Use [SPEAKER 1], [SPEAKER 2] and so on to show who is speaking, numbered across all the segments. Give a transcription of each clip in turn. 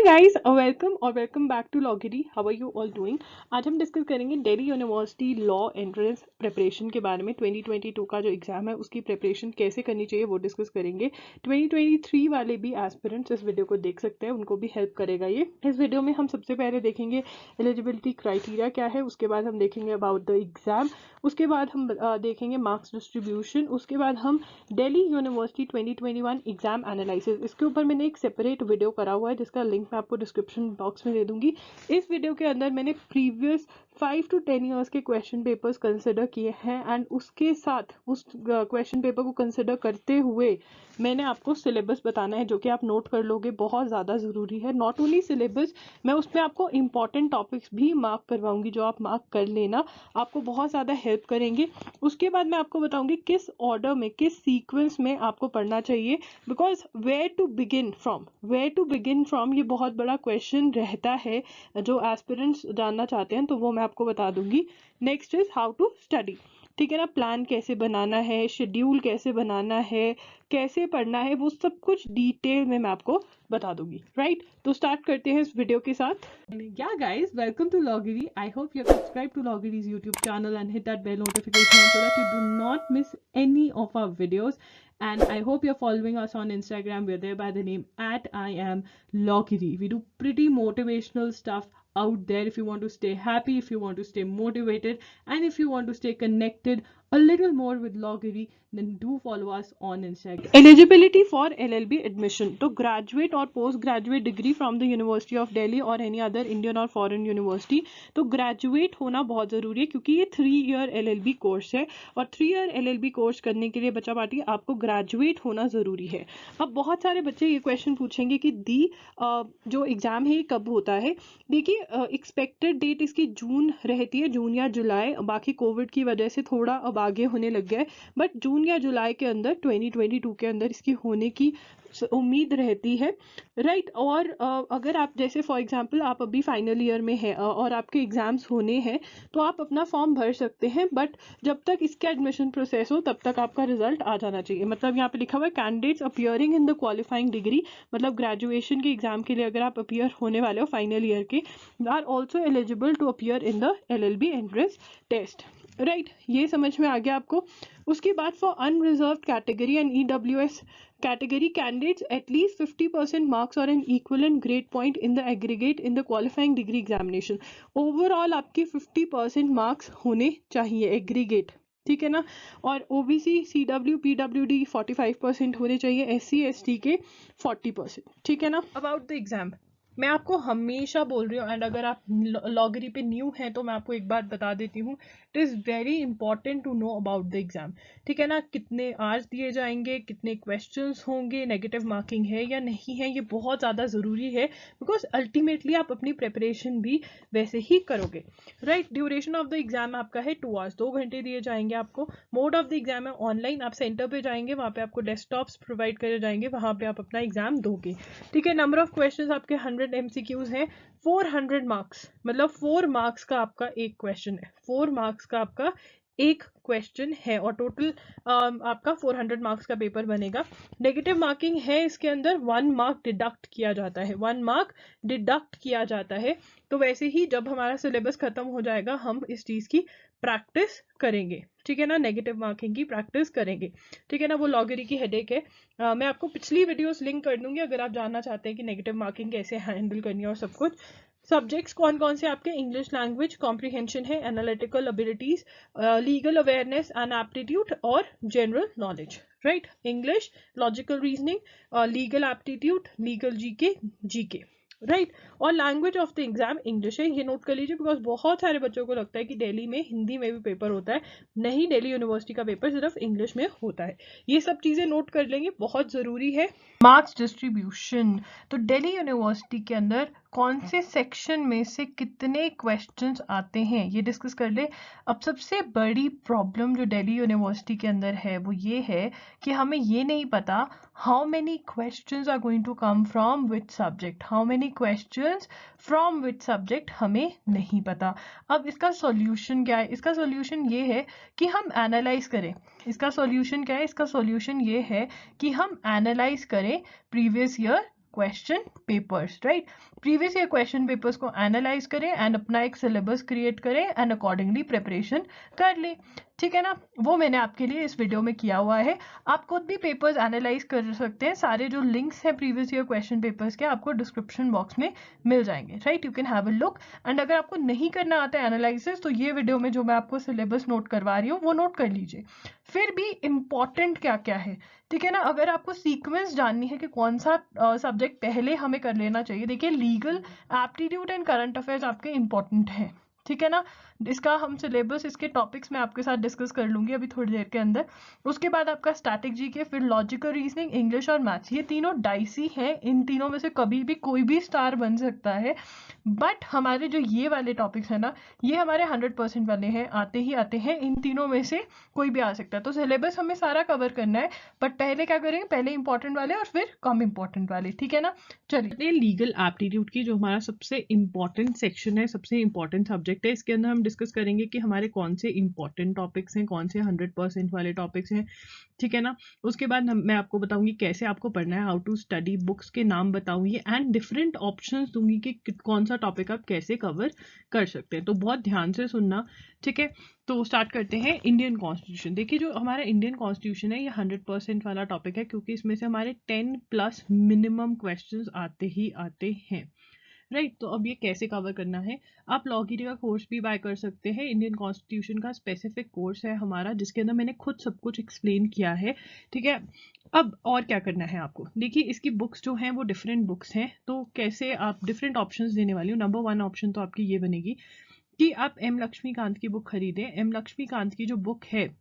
[SPEAKER 1] Guys, welcome back to LawGiri. How are you all doing. आज हम discuss करेंगे Delhi university law entrance preparation के बारे में। 2022 का जो एग्जाम है उसकी प्रिपरेशन कैसे करनी चाहिए वो डिस्कस करेंगे। 2023 वाले भी एस्पिरेंट्स इस वीडियो को देख सकते हैं, उनको भी हेल्प करेगा ये। इस वीडियो में हम सबसे पहले देखेंगे एलिजिबिलिटी क्राइटेरिया क्या है, उसके बाद हम देखेंगे अबाउट द एग्जाम, उसके बाद हम देखेंगे मार्क्स डिस्ट्रीब्यूशन, उसके बाद हम दिल्ली यूनिवर्सिटी 2021 एग्जाम एनालिसिस, इसके ऊपर मैंने एक सेपरेट वीडियो करा हुआ है जिसका लिंक मैं आपको डिस्क्रिप्शन बॉक्स में दे दूंगी। इस वीडियो के अंदर मैंने प्रीवियस 5 to 10 ईयर्स के क्वेश्चन पेपर्स कंसिडर किए हैं एंड उसके साथ उस क्वेश्चन पेपर को कंसिडर करते हुए मैंने आपको सिलेबस बताना है जो कि आप नोट कर लोगे, बहुत ज़्यादा ज़रूरी है। नॉट ओनली सिलेबस, मैं उसमें आपको इंपॉर्टेंट टॉपिक्स भी मार्क करवाऊंगी जो आप मार्क कर लेना, आपको बहुत ज़्यादा हेल्प करेंगे। उसके बाद मैं आपको बताऊंगी किस ऑर्डर में, किस सीक्वेंस में आपको पढ़ना चाहिए, because where to begin from ये बहुत बड़ा क्वेश्चन रहता है जो एस्पिरेंट्स जानना चाहते हैं, तो वो मैं आपको बता दूंगी। Next is how to study, ठीक है ना। प्लान कैसे बनाना है, शेड्यूल कैसे बनाना है, कैसे पढ़ना है, वो सब कुछ डिटेल में मैं आपको बता दूंगी। राइट, तो स्टार्ट करते हैं इस वीडियो के साथ। Yeah guys, welcome to Logiri. I hope you have subscribed to Logiri's YouTube channel and hit that bell notification so that you do not miss any of our videos. And I hope you're following us on Instagram. We're there by the name @IamLogiri. We do pretty motivational stuff out there if you want to stay happy, if you want to stay motivated, and if you want to stay connected a little more with Logiri, then do follow us on Instagram. Eligibility for LLB admission. तो graduate और post graduate degree from the University of Delhi or any other Indian or foreign university, तो graduate होना बहुत ज़रूरी है क्योंकि ये 3 year LLB course है और 3 year LLB कोर्स करने के लिए बच्चा पार्टी आपको ग्रेजुएट होना ज़रूरी है। अब बहुत सारे बच्चे ये क्वेश्चन पूछेंगे कि जो एग्ज़ाम है ये कब होता है। देखिए, एक्सपेक्टेड डेट इसकी जून रहती है, जून या जुलाई, बाकी कोविड की वजह से थोड़ा अब आगे होने लग गया है, बट जून या जुलाई के अंदर 2022 के अंदर इसकी होने की उम्मीद रहती है। राइट, और अगर आप जैसे फॉर एग्जांपल आप अभी फाइनल ईयर में है और आपके एग्जाम्स होने हैं तो आप अपना फॉर्म भर सकते हैं, बट जब तक इसका एडमिशन प्रोसेस हो तब तक आपका रिजल्ट आ जाना चाहिए। मतलब यहाँ पे लिखा हुआ है candidates appearing in the qualifying degree, मतलब ग्रेजुएशन के एग्जाम के लिए अगर आप अपीयर होने वाले हो फाइनल ईयर के, are also eligible to appear in the LLB entrance test. Right, ये समझ में आ गया आपको। उसके बाद for unreserved category and EWS category candidates at least 50% marks or an equivalent grade point in the aggregate in the qualifying degree examination. overall आपके 50% marks होने चाहिए एग्रीगेट, ठीक है ना। और OBC CW PWD 45% होने चाहिए, SC ST के 40%, ठीक है ना। अबाउट द एग्जाम मैं आपको हमेशा बोल रही हूँ, एंड अगर आप लॉगरी पे न्यू हैं तो मैं आपको एक बात बता देती हूँ, it is very important to know about the exam, ठीक है ना। कितने आवर्स दिए जाएंगे, कितने क्वेश्चंस होंगे, नेगेटिव मार्किंग है या नहीं है, ये बहुत ज़्यादा ज़रूरी है, बिकॉज अल्टीमेटली आप अपनी प्रिपरेशन भी वैसे ही करोगे। Right, duration of the exam आपका है 2 आवर्स, 2 घंटे दिए जाएंगे आपको। मोड ऑफ द एग्जाम है ऑनलाइन, आप सेंटर पे जाएंगे, वहाँ पे आपको डेस्कटॉप्स प्रोवाइड करे जाएंगे, वहाँ पे आप अपना एग्जाम दोगे, ठीक है। नंबर ऑफ क्वेश्चंस आपके 100 MCQs हैं, 400 मार्क्स, मतलब 4 मार्क्स का आपका एक क्वेश्चन है, 4 मार्क्स का आपका एक क्वेश्चन है, और टोटल आपका 400 मार्क्स का पेपर बनेगा। नेगेटिव मार्किंग है इसके अंदर, 1 मार्क डिडक्ट किया जाता है, 1 मार्क डिडक्ट किया जाता है। तो वैसे ही जब हमारा सिलेबस खत्म हो जाएगा हम इस चीज़ की प्रैक्टिस करेंगे, ठीक है ना, नेगेटिव मार्किंग की प्रैक्टिस करेंगे, ठीक है ना। वो लॉगरी की हेडेक है। मैं आपको पिछली वीडियोस लिंक कर दूंगी अगर आप जानना चाहते हैं कि नेगेटिव मार्किंग कैसे हैंडल करनी है और सब कुछ। सब्जेक्ट्स कौन कौन से आपके, इंग्लिश लैंग्वेज कॉम्प्रिहेंशन है, analytical abilities, legal awareness and aptitude और general knowledge. Right, English, logical reasoning, legal aptitude, legal GK. Right, और language of the exam English है, ये नोट कर लीजिए, बिकॉज बहुत सारे बच्चों को लगता है कि दिल्ली में हिंदी में भी पेपर होता है, नहीं, दिल्ली यूनिवर्सिटी का पेपर सिर्फ इंग्लिश में होता है। ये सब चीज़ें नोट कर लेंगे, बहुत ज़रूरी है। मार्क्स डिस्ट्रीब्यूशन, तो दिल्ली यूनिवर्सिटी के अंदर कौन से सेक्शन में से कितने क्वेश्चंस आते हैं ये डिस्कस कर ले। अब सबसे बड़ी प्रॉब्लम जो दिल्ली यूनिवर्सिटी के अंदर है वो ये है कि हमें ये नहीं पता how many questions are going to come from which subject, how many questions from which subject हमें नहीं पता। अब इसका सॉल्यूशन क्या है, इसका सॉल्यूशन ये है कि हम एनालाइज करें। इसका सॉल्यूशन क्या है, इसका सॉल्यूशन ये है कि हम एनालाइज करें previous year question papers, right. Previous year question papers को एनालाइज करें एंड अपना एक सिलेबस क्रिएट करें एंड अकॉर्डिंगली प्रिपरेशन कर लें, ठीक है ना। वो मैंने आपके लिए इस वीडियो में किया हुआ है। आप खुद भी पेपर्स एनालाइज कर सकते हैं, सारे जो लिंक्स हैं प्रीवियस ईयर क्वेश्चन पेपर्स के आपको डिस्क्रिप्शन बॉक्स में मिल जाएंगे, right. You can have a look. And अगर आपको नहीं करना आता है एनालिसिस, तो ये वीडियो में जो मैं आपको सिलेबस नोट करवा रही हूँ वो नोट कर लीजिए। फिर भी इम्पॉर्टेंट क्या क्या है, ठीक है ना। अगर आपको सीक्वेंस जाननी है कि कौन सा सब्जेक्ट पहले हमें कर लेना चाहिए, देखिए legal, aptitude and current affairs आपके इंपॉर्टेंट हैं, ठीक है ना। इसका हम सिलेबस, इसके टॉपिक्स मैं आपके साथ डिस्कस कर लूंगी अभी थोड़ी देर के अंदर। उसके बाद आपका स्टैटिक जीके, फिर लॉजिकल रीजनिंग, इंग्लिश और मैथ्स, ये तीनों डाइसी हैं। इन तीनों में से कभी भी कोई भी स्टार बन सकता है। बट हमारे जो ये वाले टॉपिक्स है ना, ये हमारे 100% वाले हैं, आते ही आते हैं। इन तीनों में से कोई भी आ सकता है, तो सिलेबस हमें सारा कवर करना है। बट पहले क्या करेंगे, पहले इंपॉर्टेंट वाले और फिर कम इंपॉर्टेंट वाले, ठीक है ना। चलिए, लीगल एप्टीट्यूड की जो हमारा सबसे इंपॉर्टेंट सेक्शन है, सबसे इंपॉर्टेंट सब्जेक्ट है, इसके अंदर हम डिस्कस करेंगे कि हमारे कौन से इंपॉर्टेंट टॉपिक्स हैं, कौन से 100% वाले टॉपिक्स हैं, ठीक है ना। उसके बाद मैं आपको बताऊंगी कैसे आपको पढ़ना है, हाउ टू स्टडी, बुक्स के नाम बताऊंगी एंड डिफरेंट ऑप्शंस दूंगी कि कौन सा टॉपिक आप कैसे कवर कर सकते हैं। तो बहुत ध्यान से सुनना, ठीक है। तो स्टार्ट करते हैं। इंडियन कॉन्स्टिट्यूशन, देखिए जो हमारा इंडियन कॉन्स्टिट्यूशन है ये 100% वाला टॉपिक है, क्योंकि इसमें से हमारे 10+ मिनिमम क्वेश्चंस आते ही आते हैं, राइट। तो अब ये कैसे कवर करना है, आप लॉगिरी का कोर्स भी बाय कर सकते हैं। इंडियन कॉन्स्टिट्यूशन का स्पेसिफिक कोर्स है हमारा, जिसके अंदर मैंने खुद सब कुछ एक्सप्लेन किया है, ठीक है। अब और क्या करना है आपको, देखिए इसकी बुक्स जो हैं वो डिफरेंट बुक्स हैं, तो कैसे आप डिफरेंट ऑप्शंस देने वाली हूँ। नंबर 1 ऑप्शन तो आपकी ये बनेगी कि आप एम लक्ष्मीकांत की बुक खरीदें। एम लक्ष्मीकांत की जो बुक है,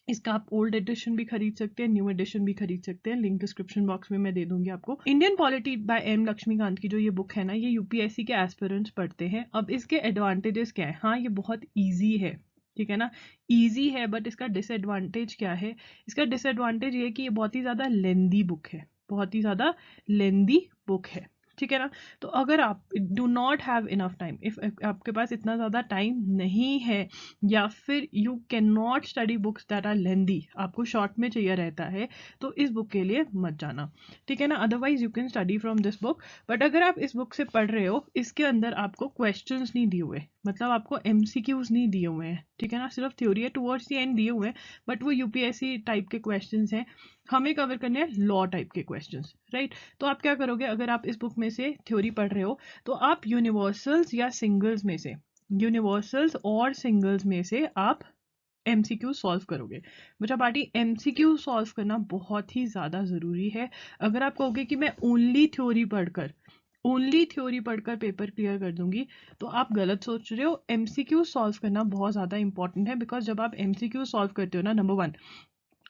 [SPEAKER 1] इसका आप ओल्ड एडिशन भी खरीद सकते हैं, न्यू एडिशन भी खरीद सकते हैं, लिंक डिस्क्रिप्शन बॉक्स में मैं दे दूंगी आपको। Indian polity by M Laxmikanth की जो ये बुक है ना, ये यूपीएससी के एस्पिरेंट्स पढ़ते हैं। अब इसके एडवांटेजेस क्या है, हाँ ये बहुत ईजी है, ठीक है ना, ईजी है। बट इसका डिसएडवांटेज क्या है, इसका डिसएडवांटेज ये है कि ये बहुत ही ज़्यादा लेंदी बुक है, बहुत ही ज़्यादा लेंदी बुक है, ठीक है ना। तो अगर आप do not have enough time, if आपके पास इतना ज़्यादा टाइम नहीं है, या फिर you can not study books that are lengthy, आपको शॉर्ट में चाहिए रहता है, तो इस बुक के लिए मत जाना, ठीक है ना। Otherwise you can study from this book. But अगर आप इस बुक से पढ़ रहे हो, इसके अंदर आपको क्वेश्चंस नहीं दिए हुए, मतलब आपको एमसीक्यूज नहीं दिए हुए हैं, ठीक है ना, सिर्फ थ्योरी है, टुवर्ड्स द एंड दिए हुए हैं, बट वो यूपीएससी टाइप के क्वेश्चंस हैं। हमें कवर करने हैं लॉ टाइप के क्वेश्चंस, राइट। तो आप क्या करोगे, अगर आप इस बुक में से थ्योरी पढ़ रहे हो, तो आप यूनिवर्सल्स या सिंगल्स में से, यूनिवर्सल्स और सिंगल्स में से आप एमसीक्यू सॉल्व करोगे। बच्चा पार्टी, एमसीक्यू सॉल्व करना बहुत ही ज़्यादा ज़रूरी है। अगर आप कहोगे कि मैं ओनली थ्योरी पढ़कर पेपर क्लियर कर दूंगी, तो आप गलत सोच रहे हो। एमसीक्यू सॉल्व करना बहुत ज़्यादा इंपॉर्टेंट है, बिकॉज जब आप एमसीक्यू सॉल्व करते हो ना, नंबर 1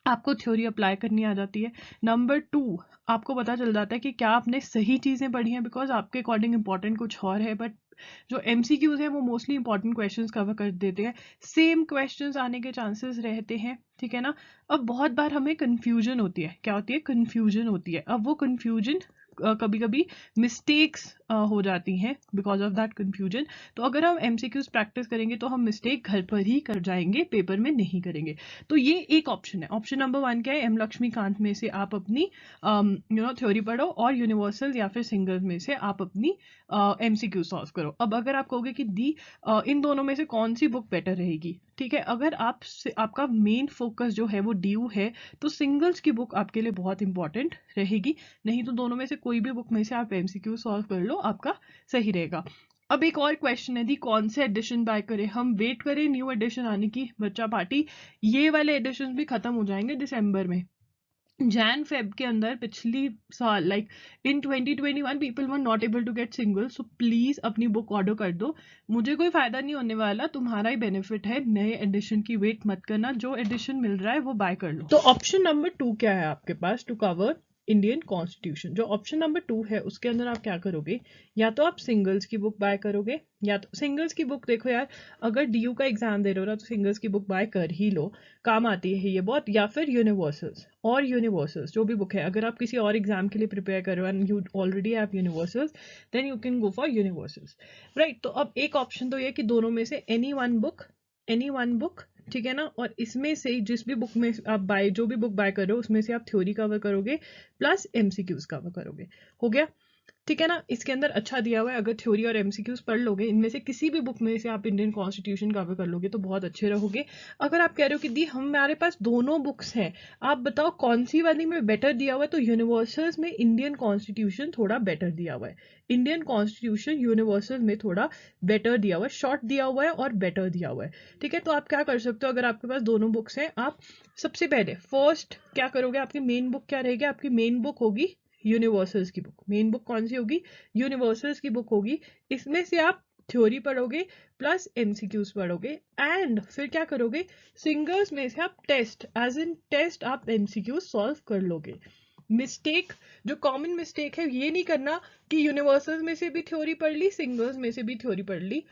[SPEAKER 1] आपको थ्योरी अप्लाई करनी आ जाती है, नंबर 2 आपको पता चल जाता है कि क्या आपने सही चीज़ें पढ़ी हैं, बिकॉज आपके अकॉर्डिंग इंपॉर्टेंट कुछ और है, बट जो एमसीक्यूज हैं वो मोस्टली इंपॉर्टेंट क्वेश्चंस कवर कर देते हैं, सेम क्वेश्चंस आने के चांसेस रहते हैं, ठीक है ना। अब बहुत बार हमें कन्फ्यूजन होती है, क्या होती है, कन्फ्यूजन होती है। अब वो कन्फ्यूजन कभी कभी मिस्टेक्स हो जाती हैं बिकॉज ऑफ दैट कन्फ्यूजन। तो अगर हम एमसीक्यूज प्रैक्टिस करेंगे तो हम मिस्टेक घर पर ही कर जाएंगे, पेपर में नहीं करेंगे। तो ये एक ऑप्शन है। ऑप्शन नंबर 1 क्या है, एम लक्ष्मीकांत में से आप अपनी थ्योरी पढ़ो, और यूनिवर्सल या फिर सिंगल में से आप अपनी एमसीक्यू सॉल्व करो। अब अगर आप कहोगे कि इन दोनों में से कौन सी बुक बेटर रहेगी, ठीक है, अगर आपका मेन फोकस जो है वो ड्यू है, तो सिंगल्स की बुक आपके लिए बहुत इंपॉर्टेंट रहेगी। नहीं तो दोनों में से कोई भी बुक में से आप एमसीक्यू सॉल्व कर लो, आपका सही रहेगा। अब एक और क्वेश्चन है दी, कौन से एडिशन बाय करें, हम वेट करें न्यू एडिशन आने की। बच्चा पार्टी, ये वाले एडिशन भी खत्म हो जाएंगे दिसंबर में, जैन फेब के अंदर। पिछली साल like in 2021 people were not able to get single, so please अपनी बुक ऑर्डर कर दो। मुझे कोई फायदा नहीं होने वाला, तुम्हारा ही बेनिफिट है, नए एडिशन की वेट मत करना, जो एडिशन मिल रहा है वो बाय कर लो। तो ऑप्शन नंबर 2 क्या है आपके पास टू कवर इंडियन कॉन्स्टिट्यूशन। जो ऑप्शन नंबर 2 है उसके अंदर आप क्या करोगे, या तो आप सिंगल्स की बुक बाय करोगे, या तो सिंगल्स की बुक, देखो यार अगर डीयू का एग्जाम दे रहे हो ना, तो सिंगल्स की बुक बाय कर ही लो, काम आती है ये बहुत। या फिर यूनिवर्सल्स जो भी बुक है, अगर आप किसी और एग्जाम के लिए प्रिपेयर कर रहे हो and you already have universals, then you can go for universals, right. तो अब एक ऑप्शन तो ये कि दोनों में से एनी वन बुक ठीक है ना। और इसमें से जिस भी बुक में आप बाय, जो भी बुक बाय कर रहे हो उसमें से आप थ्योरी कवर करोगे प्लस एमसीक्यूज कवर करोगे। हो गया, ठीक है ना। इसके अंदर अच्छा दिया हुआ है, अगर थ्योरी और एमसीक्यूज पढ़ लोगे, इनमें से किसी भी बुक में से आप इंडियन कॉन्स्टिट्यूशन कवर कर लोगे तो बहुत अच्छे रहोगे। अगर आप कह रहे हो कि दी हमारे पास दोनों बुक्स हैं, आप बताओ कौन सी वाली में बेटर दिया हुआ है, तो यूनिवर्सल्स में इंडियन कॉन्स्टिट्यूशन थोड़ा बेटर दिया हुआ है। इंडियन कॉन्स्टिट्यूशन यूनिवर्सल में थोड़ा बेटर दिया हुआ है, शॉर्ट दिया हुआ है और बेटर दिया हुआ है। ठीक है, तो आप क्या कर सकते हो, अगर आपके पास दोनों बुक्स हैं, आप सबसे पहले फर्स्ट क्या करोगे, आपकी मेन बुक क्या रहेगी, आपकी मेन बुक होगी यूनिवर्सल्स की बुक। मेन बुक कौन सी होगी, यूनिवर्सल्स की बुक होगी। इसमें से आप थ्योरी पढ़ोगे प्लस एमसीक्यूज पढ़ोगे, एंड फिर क्या करोगे, सिंगल्स में से आप टेस्ट, एज इन टेस्ट आप एमसीक्यू सॉल्व कर लोगे। मिस्टेक, जो कॉमन मिस्टेक है, ये नहीं करना कि यूनिवर्सल्स में से भी थ्योरी पढ़ ली, सिंगल्स में से भी थ्योरी पढ़ ली।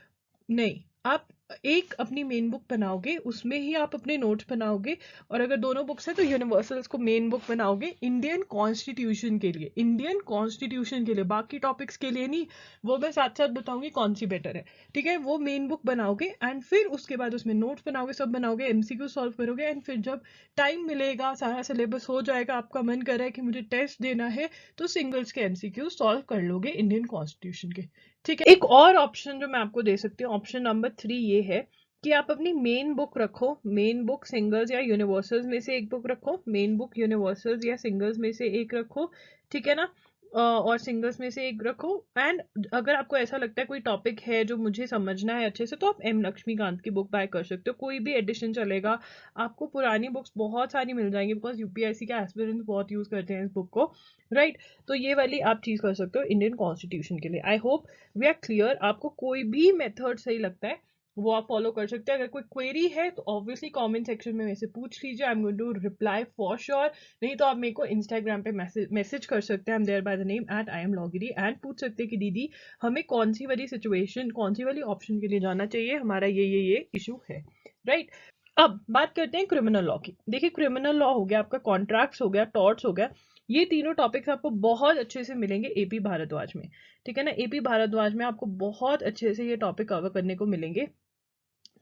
[SPEAKER 1] नहीं, आप एक अपनी मेन बुक बनाओगे, उसमें ही आप अपने नोट्स बनाओगे। और अगर दोनों बुक्स हैं तो यूनिवर्सल्स को मेन बुक बनाओगे इंडियन कॉन्स्टिट्यूशन के लिए, इंडियन कॉन्स्टिट्यूशन के लिए, बाकी टॉपिक्स के लिए नहीं। वो मैं साथ साथ बताऊंगी कौन सी बेटर है। ठीक है, वो मेन बुक बनाओगे एंड फिर उसके बाद उसमें नोट्स बनाओगे, सब बनाओगे, एमसीक्यू सॉल्व करोगे, एंड फिर जब टाइम मिलेगा, सारा सिलेबस हो जाएगा, आपका मन कर रहा है कि मुझे टेस्ट देना है, तो सिंगल्स के एमसीक्यू सॉल्व कर लोगे इंडियन कॉन्स्टिट्यूशन के। ठीक है, एक और ऑप्शन जो मैं आपको दे सकती हूँ, ऑप्शन नंबर 3 ये है कि आप अपनी मेन बुक रखो, मेन बुक सिंगल्स या यूनिवर्सल्स में से एक बुक रखो, मेन बुक यूनिवर्सल्स या सिंगल्स में से एक रखो। ठीक है ना, और सिंगल्स में से एक रखो। एंड अगर आपको ऐसा लगता है कोई टॉपिक है जो मुझे समझना है अच्छे से, तो आप एम लक्ष्मीकांत की बुक बाय कर सकते हो, कोई भी एडिशन चलेगा। आपको पुरानी बुक्स बहुत सारी मिल जाएंगी, बिकॉज यूपीएससी के एस्पिरेंट्स बहुत यूज करते हैं इस बुक को, राइट। तो ये वाली आप चीज कर सकते हो इंडियन कॉन्स्टिट्यूशन के लिए। I hope we are clear. आपको कोई भी मेथड सही लगता है वो आप फॉलो कर सकते हैं। अगर कोई क्वेरी है तो ऑब्वियसली कमेंट सेक्शन में मेरे से पूछ लीजिए, I am going to reply for sure. नहीं तो आप मेरे को इंस्टाग्राम पे मैसेज कर सकते हैं, I am there by the name @IamLogiri, and पूछ सकते हैं कि दीदी हमें कौन सी वाली सिचुएशन, कौन सी वाली ऑप्शन के लिए जाना चाहिए, हमारा ये इशू है, राइट। अब बात करते हैं क्रिमिनल लॉ की। देखिए, क्रिमिनल लॉ हो गया आपका, कॉन्ट्रैक्ट्स हो गया, टॉर्ट्स हो गया, ये तीनों टॉपिक्स आपको बहुत अच्छे से मिलेंगे एपी भारद्वाज में। ठीक है ना, एपी भारद्वाज में आपको बहुत अच्छे से ये टॉपिक कवर करने को मिलेंगे।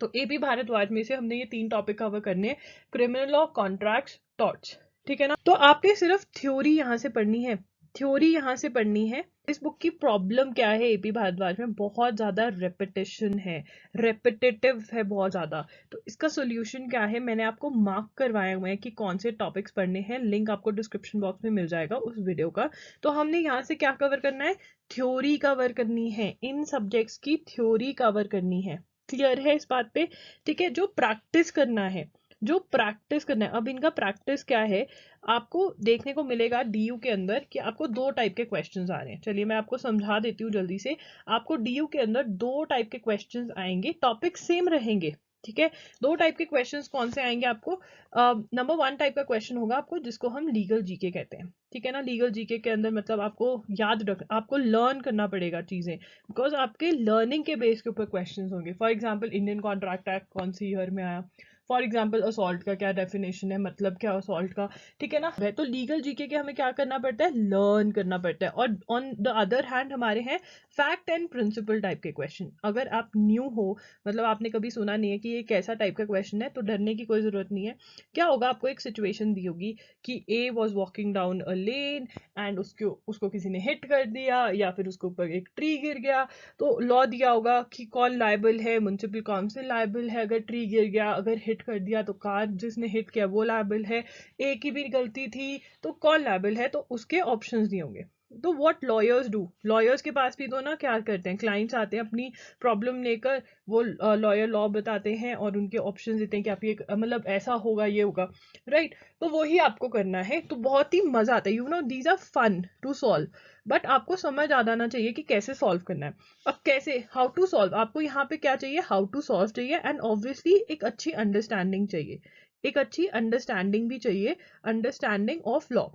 [SPEAKER 1] तो एपी भारद्वाज में से हमने ये 3 टॉपिक कवर करने हैं, क्रिमिनल लॉ, कॉन्ट्रैक्ट्स, टॉर्ट्स। ठीक है ना, तो आपने सिर्फ थ्योरी यहाँ से पढ़नी है, थ्योरी यहाँ से पढ़नी है। इस बुक की प्रॉब्लम क्या है एपी भारद्वाज में, बहुत ज्यादा रेपिटेशन है, रेपिटेटिव है बहुत ज्यादा। तो इसका सोल्यूशन क्या है, मैंने आपको मार्क करवाए हुए हैं कि कौन से टॉपिक्स पढ़ने हैं, लिंक आपको डिस्क्रिप्शन बॉक्स में मिल जाएगा उस वीडियो का। तो हमने यहाँ से क्या कवर करना है, थ्योरी कवर करनी है, इन सब्जेक्ट्स की थ्योरी कवर करनी है। क्लियर है इस बात पे? ठीक है, जो प्रैक्टिस करना है, जो प्रैक्टिस करना है, अब इनका प्रैक्टिस क्या है, आपको देखने को मिलेगा डीयू के अंदर कि आपको 2 टाइप के क्वेश्चंस आ रहे हैं। चलिए मैं आपको समझा देती हूँ जल्दी से। आपको डीयू के अंदर 2 टाइप के क्वेश्चंस आएंगे, टॉपिक सेम रहेंगे। ठीक है, 2 टाइप के क्वेश्चंस कौन से आएंगे आपको, नंबर 1 टाइप का क्वेश्चन होगा आपको जिसको हम लीगल जीके कहते हैं। ठीक है ना, लीगल जीके के अंदर मतलब आपको याद रख, आपको लर्न करना पड़ेगा चीजें, बिकॉज आपके लर्निंग के बेस के ऊपर क्वेश्चंस होंगे। For example Indian contract act कौन सी ईयर में आया, फॉर एग्जाम्पल असॉल्ट का क्या डेफिनेशन है, मतलब क्या असॉल्ट का। ठीक है ना, तो लीगल जीके के हमें क्या करना पड़ता है, लर्न करना पड़ता है। और ऑन द अदर हैंड हमारे हैं फैक्ट एंड प्रिंसिपल टाइप के क्वेश्चन। अगर आप न्यू हो, मतलब आपने कभी सुना नहीं है कि ये कैसा टाइप का क्वेश्चन है, तो डरने की कोई जरूरत नहीं है। क्या होगा, आपको एक सिचुएशन दी होगी कि ए was walking down a lane and उसको किसी ने हिट कर दिया, या फिर उसके ऊपर एक ट्री गिर गया। तो लॉ दिया होगा कि कौन लायबल है, म्युनिसिपल काउंसिल लायबल है अगर ट्री गिर गया, अगर हिट कर दिया तो कार जिसने हिट किया वो लायबल है, एक की भी गलती थी तो कौन लायबल है, तो उसके ऑप्शंस दिए होंगे। तो व्हाट लॉयर्स डू, लॉयर्स के पास भी तो ना क्या करते हैं, क्लाइंट्स आते हैं अपनी प्रॉब्लम लेकर, वो लॉयर लॉ बताते हैं और उनके ऑप्शन देते हैं कि आप ये मतलब ऐसा होगा, ये होगा, राइट। तो वही आपको करना है, तो बहुत ही मजा आता है, you know these are fun to solve, but आपको समझ आ जाना चाहिए कि कैसे सॉल्व करना है। अब कैसे, हाउ टू सॉल्व, आपको यहाँ पे क्या चाहिए, हाउ टू सॉल्व चाहिए, एंड ऑब्वियसली एक अच्छी अंडरस्टैंडिंग चाहिए, एक अच्छी अंडरस्टैंडिंग भी चाहिए, अंडरस्टैंडिंग ऑफ लॉ।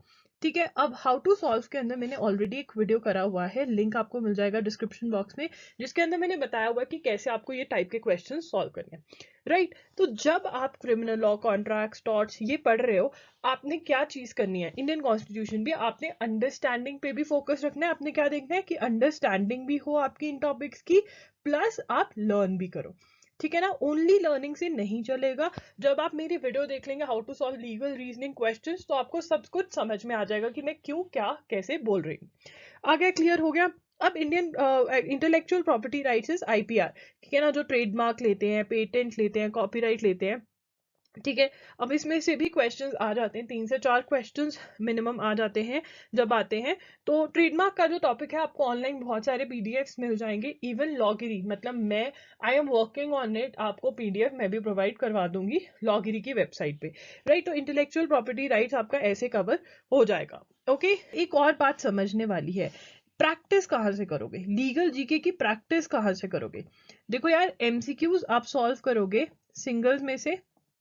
[SPEAKER 1] ठीक है, अब हाउ टू सॉल्व के अंदर मैंने ऑलरेडी एक वीडियो करा हुआ है, लिंक आपको मिल जाएगा डिस्क्रिप्शन बॉक्स में, जिसके अंदर मैंने बताया हुआ है कि कैसे आपको ये टाइप के क्वेश्चन सॉल्व करने हैं, राइट। तो जब आप क्रिमिनल लॉ, कॉन्ट्रैक्ट्स, टॉर्ट्स ये पढ़ रहे हो, आपने क्या चीज करनी है, इंडियन कॉन्स्टिट्यूशन भी आपने अंडरस्टैंडिंग पे भी फोकस रखना है। आपने क्या देखना है कि अंडरस्टैंडिंग भी हो आपकी इन टॉपिक्स की, प्लस आप लर्न भी करो। ठीक है ना। ओनली लर्निंग से नहीं चलेगा। जब आप मेरी वीडियो देख लेंगे how to solve legal reasoning questions, तो आपको सब कुछ समझ में आ जाएगा कि मैं क्यों क्या कैसे बोल रही हूँ। आगे क्लियर हो गया। अब Indian intellectual property rights is IPR, ठीक है ना, जो ट्रेडमार्क लेते हैं, पेटेंट लेते हैं, कॉपीराइट लेते हैं, ठीक है। अब इसमें से भी क्वेश्चंस आ जाते हैं, 3 से 4 क्वेश्चंस मिनिमम आ जाते हैं जब आते हैं। तो ट्रेडमार्क का जो टॉपिक है, आपको ऑनलाइन बहुत सारे PDFs मिल जाएंगे। इवन लॉगिरी, मतलब मैं I am working on it, आपको PDF मैं भी प्रोवाइड करवा दूंगी लॉगिरी की वेबसाइट पे, राइट। तो इंटेलेक्चुअल प्रॉपर्टी राइट्स आपका ऐसे कवर हो जाएगा। ओके, एक और बात समझने वाली है, प्रैक्टिस कहाँ से करोगे, लीगल जीके की प्रैक्टिस कहाँ से करोगे। देखो यार, MCQs आप सॉल्व करोगे सिंगल्स में से,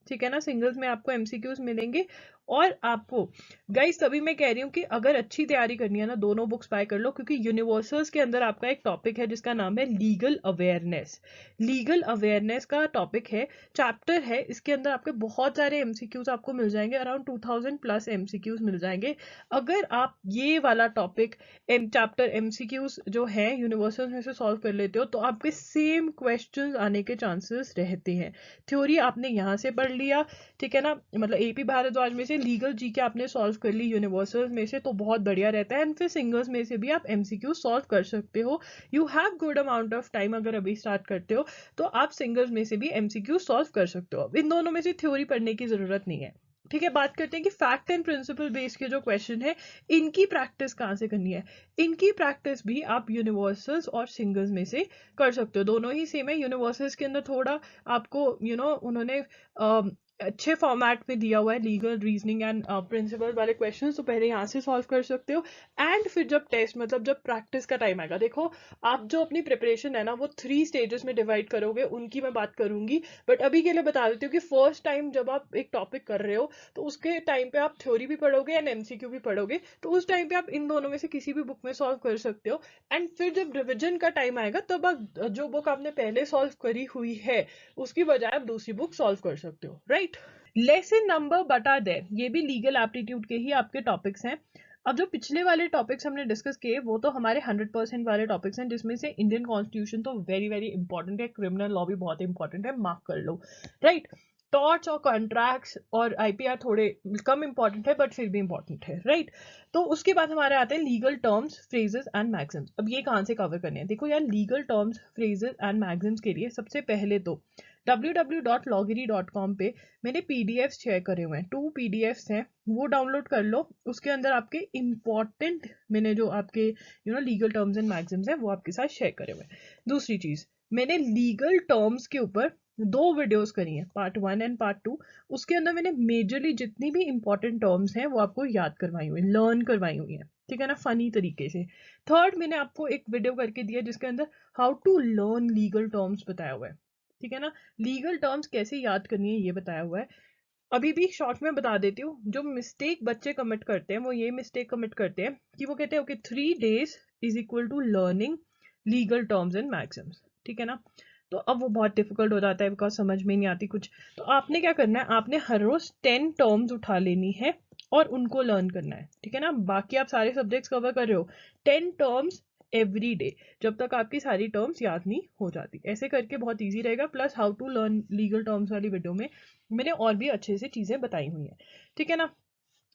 [SPEAKER 1] ठीक है ना, सिंगल्स में आपको MCQs मिलेंगे। और आपको गाइस, तभी मैं कह रही हूँ कि अगर अच्छी तैयारी करनी है ना, दोनों बुक्स बाय कर लो, क्योंकि यूनिवर्सल्स के अंदर आपका एक टॉपिक है जिसका नाम है लीगल अवेयरनेस। लीगल अवेयरनेस का टॉपिक है, चैप्टर है, इसके अंदर आपके बहुत सारे MCQs आपको मिल जाएंगे, अराउंड 2000 प्लस MCQs मिल जाएंगे। अगर आप ये वाला टॉपिक चैप्टर MCQs जो है यूनिवर्सल्स में से सॉल्व कर लेते हो, तो आपके सेम क्वेश्चंस आने के चांसेस रहते हैं। थ्योरी आपने यहाँ से पढ़ लिया, ठीक है ना, मतलब AP भारद्वाज में से लीगल जीके आपने सॉल्व कर ली यूनिवर्सल में से, तो बहुत बढ़िया रहता है। एंड फिर सिंगल्स में से भी आप MCQ सॉल्व कर सकते हो। You have good amount of time, अगर अभी स्टार्ट करते हो तो आप सिंगल्स में से भी MCQ सॉल्व कर सकते हो। इन दोनों में से थ्योरी पढ़ने की जरूरत नहीं है। ठीक है, बात करते हैं कि फैक्ट एंड प्रिंसिपल बेस्ड के जो क्वेश्चन है, इनकी प्रैक्टिस कहाँ से करनी है। इनकी प्रैक्टिस भी आप यूनिवर्सल्स और सिंगल्स में से कर सकते हो, दोनों ही सेम है। यूनिवर्सल्स के अंदर थोड़ा आपको उन्होंने अच्छे फॉर्मेट में दिया हुआ है लीगल रीजनिंग एंड प्रिंसिपल वाले क्वेश्चन, तो पहले यहाँ से सॉल्व कर सकते हो। एंड फिर जब टेस्ट, मतलब जब प्रैक्टिस का टाइम आएगा, देखो आप जो अपनी प्रिपरेशन है ना, वो 3 स्टेजेस में डिवाइड करोगे, उनकी मैं बात करूंगी। बट अभी के लिए बता देती हूँ कि फर्स्ट टाइम जब आप एक टॉपिक कर रहे हो, तो उसके टाइम पे आप थ्योरी भी पढ़ोगे एंड MCQ भी पढ़ोगे, तो उस टाइम पे आप इन दोनों में से किसी भी बुक में सॉल्व कर सकते हो। एंड फिर जब रिविजन का टाइम आएगा, तब आप जो बुक आपने पहले सॉल्व करी हुई है, उसकी बजाय आप दूसरी बुक सॉल्व कर सकते हो, राइट। लेसन नंबर बटा देयर, ये भी लीगल एप्टीट्यूड के ही आपके टॉपिक्स हैं। अब जो पिछले वाले टॉपिक्स हमने डिस्कस किए, वो तो हमारे 100% वाले टॉपिक्स हैं, जिसमें से इंडियन कॉन्स्टिट्यूशन तो वेरी वेरी इंपॉर्टेंट है, क्रिमिनल लॉ भी बहुत इंपॉर्टेंट है, मार्क कर लो, राइट। टॉर्ट्स और कॉन्ट्रैक्ट्स और IPR थोड़े कम इंपॉर्टेंट है, बट फिर भी इंपॉर्टेंट है, राइट। तो उसके बाद हमारे आते हैं legal terms, phrases and Maxim's. अब ये कहाँ से कवर करने हैं, देखो यार, legal terms, phrases and Maxim's के लिए सबसे पहले तो www.loggery.com पे मैंने PDFs शेयर करे हुए हैं, 2 PDFs हैं, वो डाउनलोड कर लो। उसके अंदर आपके इंपॉर्टेंट, मैंने जो आपके लीगल टर्म्स एंड मैक्सिम्स हैं, वो आपके साथ शेयर करे हुए हैं। दूसरी चीज, मैंने लीगल टर्म्स के ऊपर 2 वीडियोस करी हैं, पार्ट 1 एंड पार्ट 2। उसके अंदर मैंने मेजरली जितनी भी इंपॉर्टेंट टर्म्स हैं, वो आपको याद करवाई हुई, लर्न करवाई हुई है, ठीक है ना, फनी तरीके से। थर्ड, मैंने आपको एक वीडियो करके दिया जिसके अंदर how to learn legal terms बताया हुआ है, ठीक है ना, लीगल टर्म्स कैसे याद करनी है ये बताया हुआ है। अभी भी शॉर्ट में बता देती हूँ, जो मिस्टेक बच्चे कमिट करते हैं, वो ये मिस्टेक कमिट करते हैं कि वो कहते हैं okay 3 days is equal to learning legal terms and maxims, ठीक है ना। तो अब वो बहुत डिफिकल्ट हो जाता है, बिकॉज समझ में नहीं आती कुछ। तो आपने क्या करना है, आपने हर रोज 10 टर्म्स उठा लेनी है और उनको लर्न करना है, ठीक है ना। बाकी आप सारे सब्जेक्ट्स कवर कर रहे हो, 10 टर्म्स एवरी डे, जब तक आपकी सारी टर्म्स याद नहीं हो जाती। ऐसे करके बहुत इजी रहेगा। Plus how to learn legal terms वाली वीडियो में मैंने और भी अच्छे से चीजें बताई हुई हैं, ठीक है ना।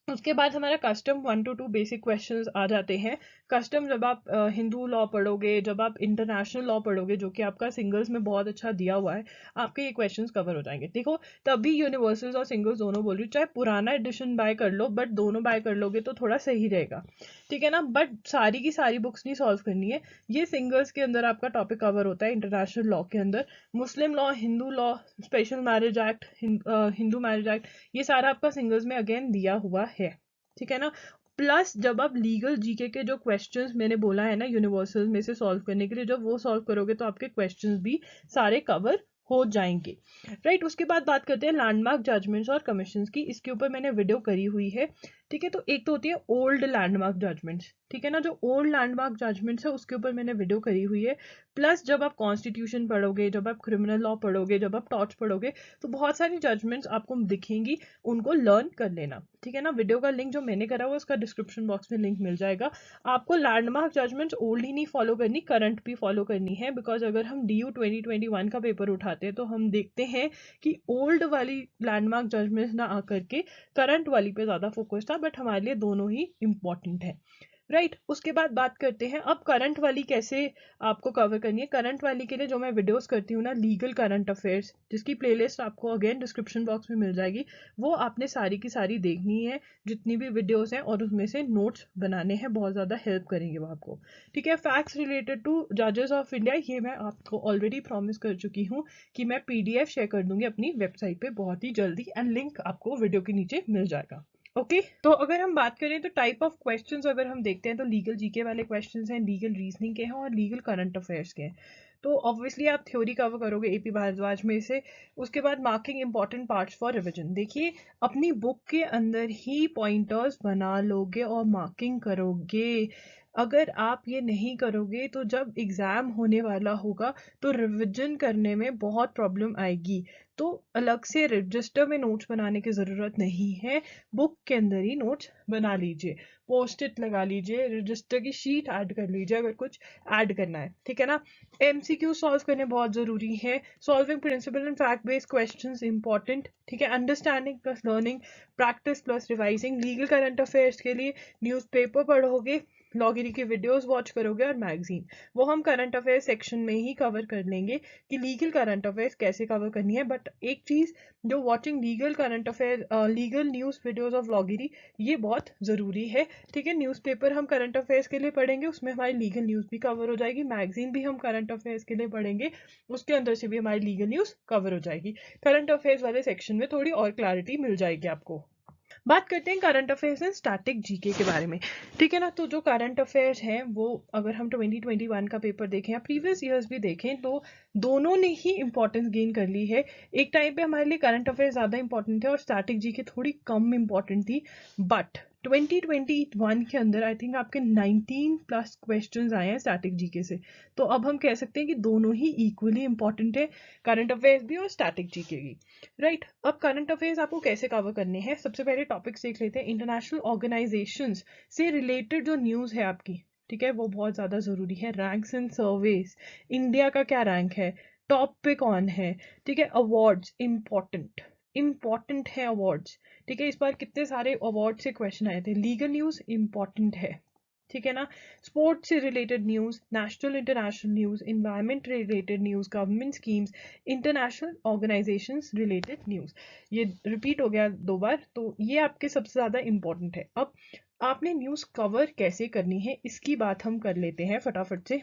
[SPEAKER 1] उसके बाद हमारा कस्टम 1 to 2 बेसिक क्वेश्चंस आ जाते हैं। कस्टम जब आप हिंदू लॉ पढ़ोगे, जब आप इंटरनेशनल लॉ पढ़ोगे, जो कि आपका सिंगल्स में बहुत अच्छा दिया हुआ है, आपके ये क्वेश्चंस कवर हो जाएंगे। देखो, तभी यूनिवर्सल्स और सिंगल्स दोनों बोल रही हूँ, चाहे पुराना एडिशन बाय कर लो, बट दोनों बाय कर लोगे तो थोड़ा सही रहेगा, ठीक है ना। बट सारी की सारी बुक्स नहीं सॉल्व करनी है, ये सिंगल्स के अंदर आपका टॉपिक कवर होता है। इंटरनेशनल लॉ के अंदर मुस्लिम law, Hindu law, special marriage act, Hindu marriage act, ये सारा आपका सिंगल्स में अगेन दिया हुआ है, ठीक है ना। प्लस जब आप लीगल जीके के जो क्वेश्चंस मैंने बोला है ना यूनिवर्सल में से सॉल्व करने के लिए, जब वो सॉल्व करोगे तो आपके क्वेश्चंस भी सारे कवर हो जाएंगे, राइट। उसके बाद बात करते हैं लैंडमार्क जजमेंट्स और कमीशंस की। इसके ऊपर मैंने वीडियो करी हुई है, ठीक है। तो एक तो होती है ओल्ड लैंडमार्क जजमेंट्स, ठीक है ना। जो ओल्ड लैंडमार्क जजमेंट्स है उसके ऊपर मैंने वीडियो करी हुई है। प्लस जब आप कॉन्स्टिट्यूशन पढ़ोगे, जब आप क्रिमिनल लॉ पढ़ोगे, जब आप टॉर्च पढ़ोगे, तो बहुत सारी जजमेंट्स आपको दिखेंगी, उनको लर्न कर लेना, ठीक है ना। वीडियो का लिंक जो मैंने करा हुआ उसका डिस्क्रिप्शन बॉक्स में लिंक मिल जाएगा। आपको लैंडमार्क जजमेंट्स ओल्ड ही नहीं फॉलो करनी, करंट भी फॉलो करनी है। बिकॉज अगर हम DU 2021 का पेपर उठाते हैं तो हम देखते हैं कि ओल्ड वाली लैंडमार्क जजमेंट्स ना आकर के करंट वाली पे ज़्यादा फोकस था, बट हमारे लिए दोनों ही इंपॉर्टेंट है, राइट। उसके बाद बात करते हैं अब करंट वाली कैसे आपको कवर करनी है। करंट वाली के लिए जो मैं वीडियोस करती हूँ ना, लीगल करंट अफेयर्स, जिसकी प्लेलिस्ट आपको अगेन डिस्क्रिप्शन बॉक्स में मिल जाएगी, वो आपने सारी की सारी देखनी है, जितनी भी वीडियोस हैं, और उसमें से नोट्स बनाने हैं, बहुत ज़्यादा हेल्प करेंगे वो आपको, ठीक है। फैक्ट्स रिलेटेड टू जजेस ऑफ इंडिया, ये मैं आपको ऑलरेडी प्रॉमिस कर चुकी हूँ कि मैं PDF शेयर कर दूंगी अपनी वेबसाइट पे बहुत ही जल्दी, एंड लिंक आपको वीडियो के नीचे मिल जाएगा। ओके तो अगर हम बात करें तो टाइप ऑफ क्वेश्चंस अगर हम देखते हैं तो लीगल जीके वाले क्वेश्चंस हैं, लीगल रीजनिंग के हैं, और लीगल करंट अफेयर्स के हैं। तो ऑब्वियसली आप थ्योरी कवर करोगे AP भारद्वाज में से। उसके बाद marking important parts for revision, देखिए अपनी बुक के अंदर ही पॉइंटर्स बना लोगे और मार्किंग करोगे। अगर आप ये नहीं करोगे तो जब एग्जाम होने वाला होगा तो रिविजन करने में बहुत प्रॉब्लम आएगी। तो अलग से रजिस्टर में नोट्स बनाने की ज़रूरत नहीं है, बुक के अंदर ही नोट्स बना लीजिए, पोस्ट इट लगा लीजिए, रजिस्टर की शीट ऐड कर लीजिए अगर कुछ ऐड करना है, ठीक है ना। MCQ सॉल्व करने बहुत ज़रूरी है, solving principle and fact based questions important, ठीक है। Understanding plus learning, practice plus revising. Legal current affairs के लिए न्यूज़पेपर पढ़ोगे, लॉगिरी की वीडियोस वॉच करोगे, और मैगजीन, वो हम करंट अफेयर सेक्शन में ही कवर कर लेंगे कि लीगल करंट अफेयर्स कैसे कवर करनी है। बट एक चीज़, जो watching legal current affair, legal news videos of LawGiri, ये बहुत ज़रूरी है, ठीक है। न्यूज़पेपर हम करंट अफेयर्स के लिए पढ़ेंगे, उसमें हमारी लीगल न्यूज़ भी कवर हो जाएगी। मैगजीन भी हम करंट अफेयर्स के लिए पढ़ेंगे, उसके अंदर से भी हमारी लीगल न्यूज़ कवर हो जाएगी। करंट अफेयर्स वाले सेक्शन में थोड़ी और क्लैरिटी मिल जाएगी आपको। बात करते हैं current affairs and static GK के बारे में, ठीक है ना। तो जो करंट अफेयर्स हैं वो अगर हम 2021 का पेपर देखें या प्रीवियस ईयर्स भी देखें तो दोनों ने ही इंपॉर्टेंस गेन कर ली है। एक टाइम पे हमारे लिए करंट अफेयर्स ज़्यादा इंपॉर्टेंट थे और स्टैटिक जीके थोड़ी कम इंपॉर्टेंट थी, बट 2021 के अंदर आई थिंक आपके 19+ क्वेश्चंस आए हैं स्टैटिक जीके से। तो अब हम कह सकते हैं कि दोनों ही इक्वली इंपॉर्टेंट है, करंट अफेयर्स भी और स्टैटिक जीके भी, राइट। अब करंट अफेयर्स आपको कैसे कवर करने हैं, सबसे पहले टॉपिक्स देख लेते हैं। इंटरनेशनल ऑर्गेनाइजेशंस से रिलेटेड जो न्यूज़ है आपकी, ठीक है, वो बहुत ज़्यादा ज़रूरी है। रैंक्स एंड सर्वेस, इंडिया का क्या रैंक है, टॉप पे कौन है, ठीक है। अवार्ड्स इंपॉर्टेंट, इंपॉर्टेंट है अवार्ड्स, ठीक है। इस बार कितने सारे अवार्ड से क्वेश्चन आए थे। लीगल न्यूज़ इंपॉर्टेंट है, ठीक है ना। स्पोर्ट्स से related news, national international news, environment related news, government schemes, international organisations related news, ये रिपीट हो गया 2 बार, तो ये आपके सबसे ज़्यादा इंपॉर्टेंट है। अब आपने न्यूज़ कवर कैसे करनी है इसकी बात हम कर लेते हैं फटाफट से।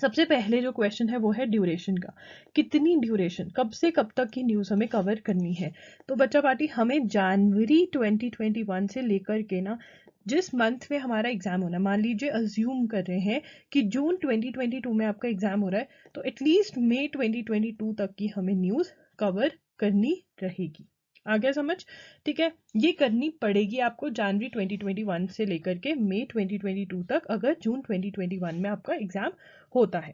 [SPEAKER 1] सबसे पहले जो क्वेश्चन है वो है ड्यूरेशन का, कितनी ड्यूरेशन, कब से कब तक की न्यूज़ हमें कवर करनी है। तो बच्चा पार्टी हमें जनवरी 2021 से लेकर के ना, जिस मंथ में हमारा एग्जाम होना है, मान लीजिए अज्यूम कर रहे हैं कि जून 2022 में आपका एग्जाम हो रहा है, तो एटलीस्ट मई 2022 तक की हमें न्यूज़ कवर करनी रहेगी। आ गया समझ, ठीक है। ये करनी पड़ेगी आपको जनवरी 2021 से लेकर के मई 2022 तक, अगर जून 2021 में आपका एग्जाम होता है,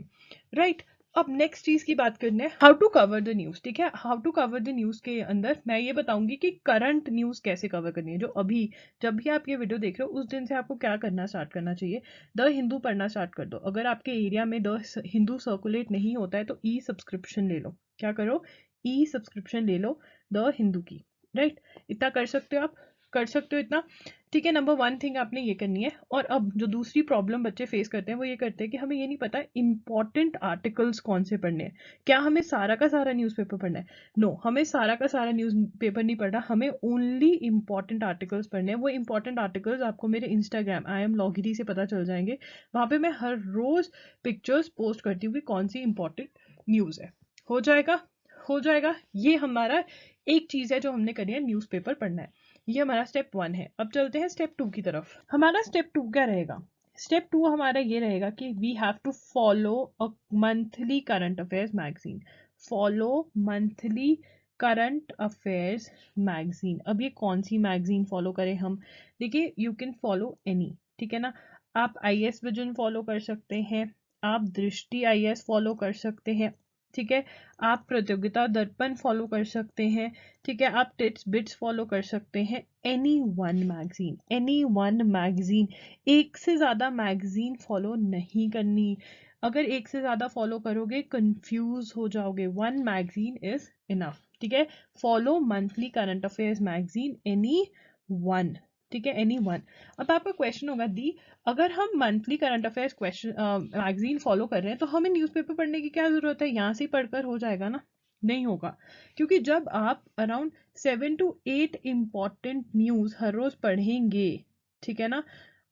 [SPEAKER 1] राइट। अब नेक्स्ट चीज की बात करना है, how to cover the news, ठीक है। How to cover the news के अंदर मैं ये बताऊंगी कि करंट न्यूज कैसे कवर करनी है। जो अभी, जब भी आप ये वीडियो देख रहे हो उस दिन से आपको क्या करना स्टार्ट करना चाहिए, द हिंदू पढ़ना स्टार्ट कर दो। अगर आपके एरिया में द हिंदू सर्कुलेट नहीं होता है तो ई सब्सक्रिप्शन ले लो, क्या करो, ई सब्सक्रिप्शन ले लो द हिंदू की, राइट। इतना कर सकते हो आप, कर सकते हो इतना, ठीक है। नंबर 1 थिंग आपने ये करनी है। और अब जो दूसरी प्रॉब्लम बच्चे फेस करते हैं वो ये करते हैं कि हमें ये नहीं पता इंपॉर्टेंट आर्टिकल्स कौन से पढ़ने हैं। क्या हमें सारा का सारा न्यूज़पेपर पढ़ना है? नो, हमें सारा का सारा न्यूज़पेपर नहीं पढ़ना, हमें ओनली इंपॉर्टेंट आर्टिकल्स पढ़ने हैं। वो इंपॉर्टेंट आर्टिकल्स आपको मेरे इंस्टाग्राम IM लॉगिरी से पता चल जाएंगे, वहाँ पे मैं हर रोज पिक्चर्स पोस्ट करती हूँ कि कौन सी इंपॉर्टेंट न्यूज़ है। हो जाएगा, हो जाएगा। ये हमारा एक चीज़ है जो हमने करनी है, न्यूज़पेपर पढ़ना है। ये हमारा स्टेप 1 है। अब चलते हैं स्टेप 2 की तरफ। हमारा स्टेप 2 क्या रहेगा? स्टेप 2 हमारा ये रहेगा कि we have to follow a monthly current affairs magazine. Follow monthly current affairs magazine. अब ये कौन सी मैगजीन फॉलो करें हम? देखिए, यू कैन फॉलो एनी, ठीक है ना। आप IAS विजन फॉलो कर सकते हैं, आप दृष्टि IAS फॉलो कर सकते हैं, ठीक है। आप प्रतियोगिता दर्पण फॉलो कर सकते हैं, ठीक है। आप टिट्स बिट्स फॉलो कर सकते हैं। Any one magazine, any one magazine. एक से ज़्यादा मैगजीन फॉलो नहीं करनी। अगर एक से ज़्यादा फॉलो करोगे कंफ्यूज हो जाओगे। वन मैगजीन इज इनफ, ठीक है। Follow monthly current affairs magazine, any one, ठीक है, एनी वन। अब आपका क्वेश्चन होगा, दी अगर हम monthly current affairs question magazine follow कर रहे हैं तो हमें न्यूज़पेपर पढ़ने की क्या ज़रूरत है? यहाँ से पढ़कर हो जाएगा ना? नहीं होगा, क्योंकि जब आप अराउंड 7 to 8 इम्पॉर्टेंट न्यूज़ हर रोज़ पढ़ेंगे, ठीक है ना,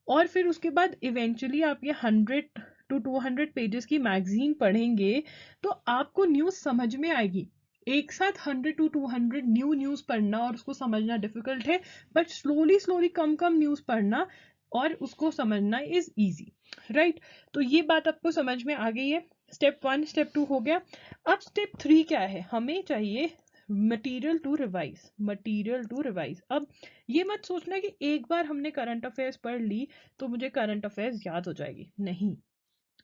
[SPEAKER 1] और फिर उसके बाद इवेंचुअली आप ये 100 to 200 पेजेस की मैगजीन पढ़ेंगे तो आपको न्यूज़ समझ में आएगी। एक साथ 100 to 200 न्यूज़ पढ़ना और उसको समझना डिफिकल्ट है, but slowly slowly come come news पढ़ना और उसको समझना इज ईजी, राइट। तो ये बात आपको समझ में आ गई है। स्टेप 1 स्टेप 2 हो गया। अब स्टेप 3 क्या है? हमें चाहिए material to revise, material to revise. अब ये मत सोचना कि एक बार हमने करंट अफेयर्स पढ़ ली तो मुझे करंट अफेयर्स याद हो जाएगी, नहीं।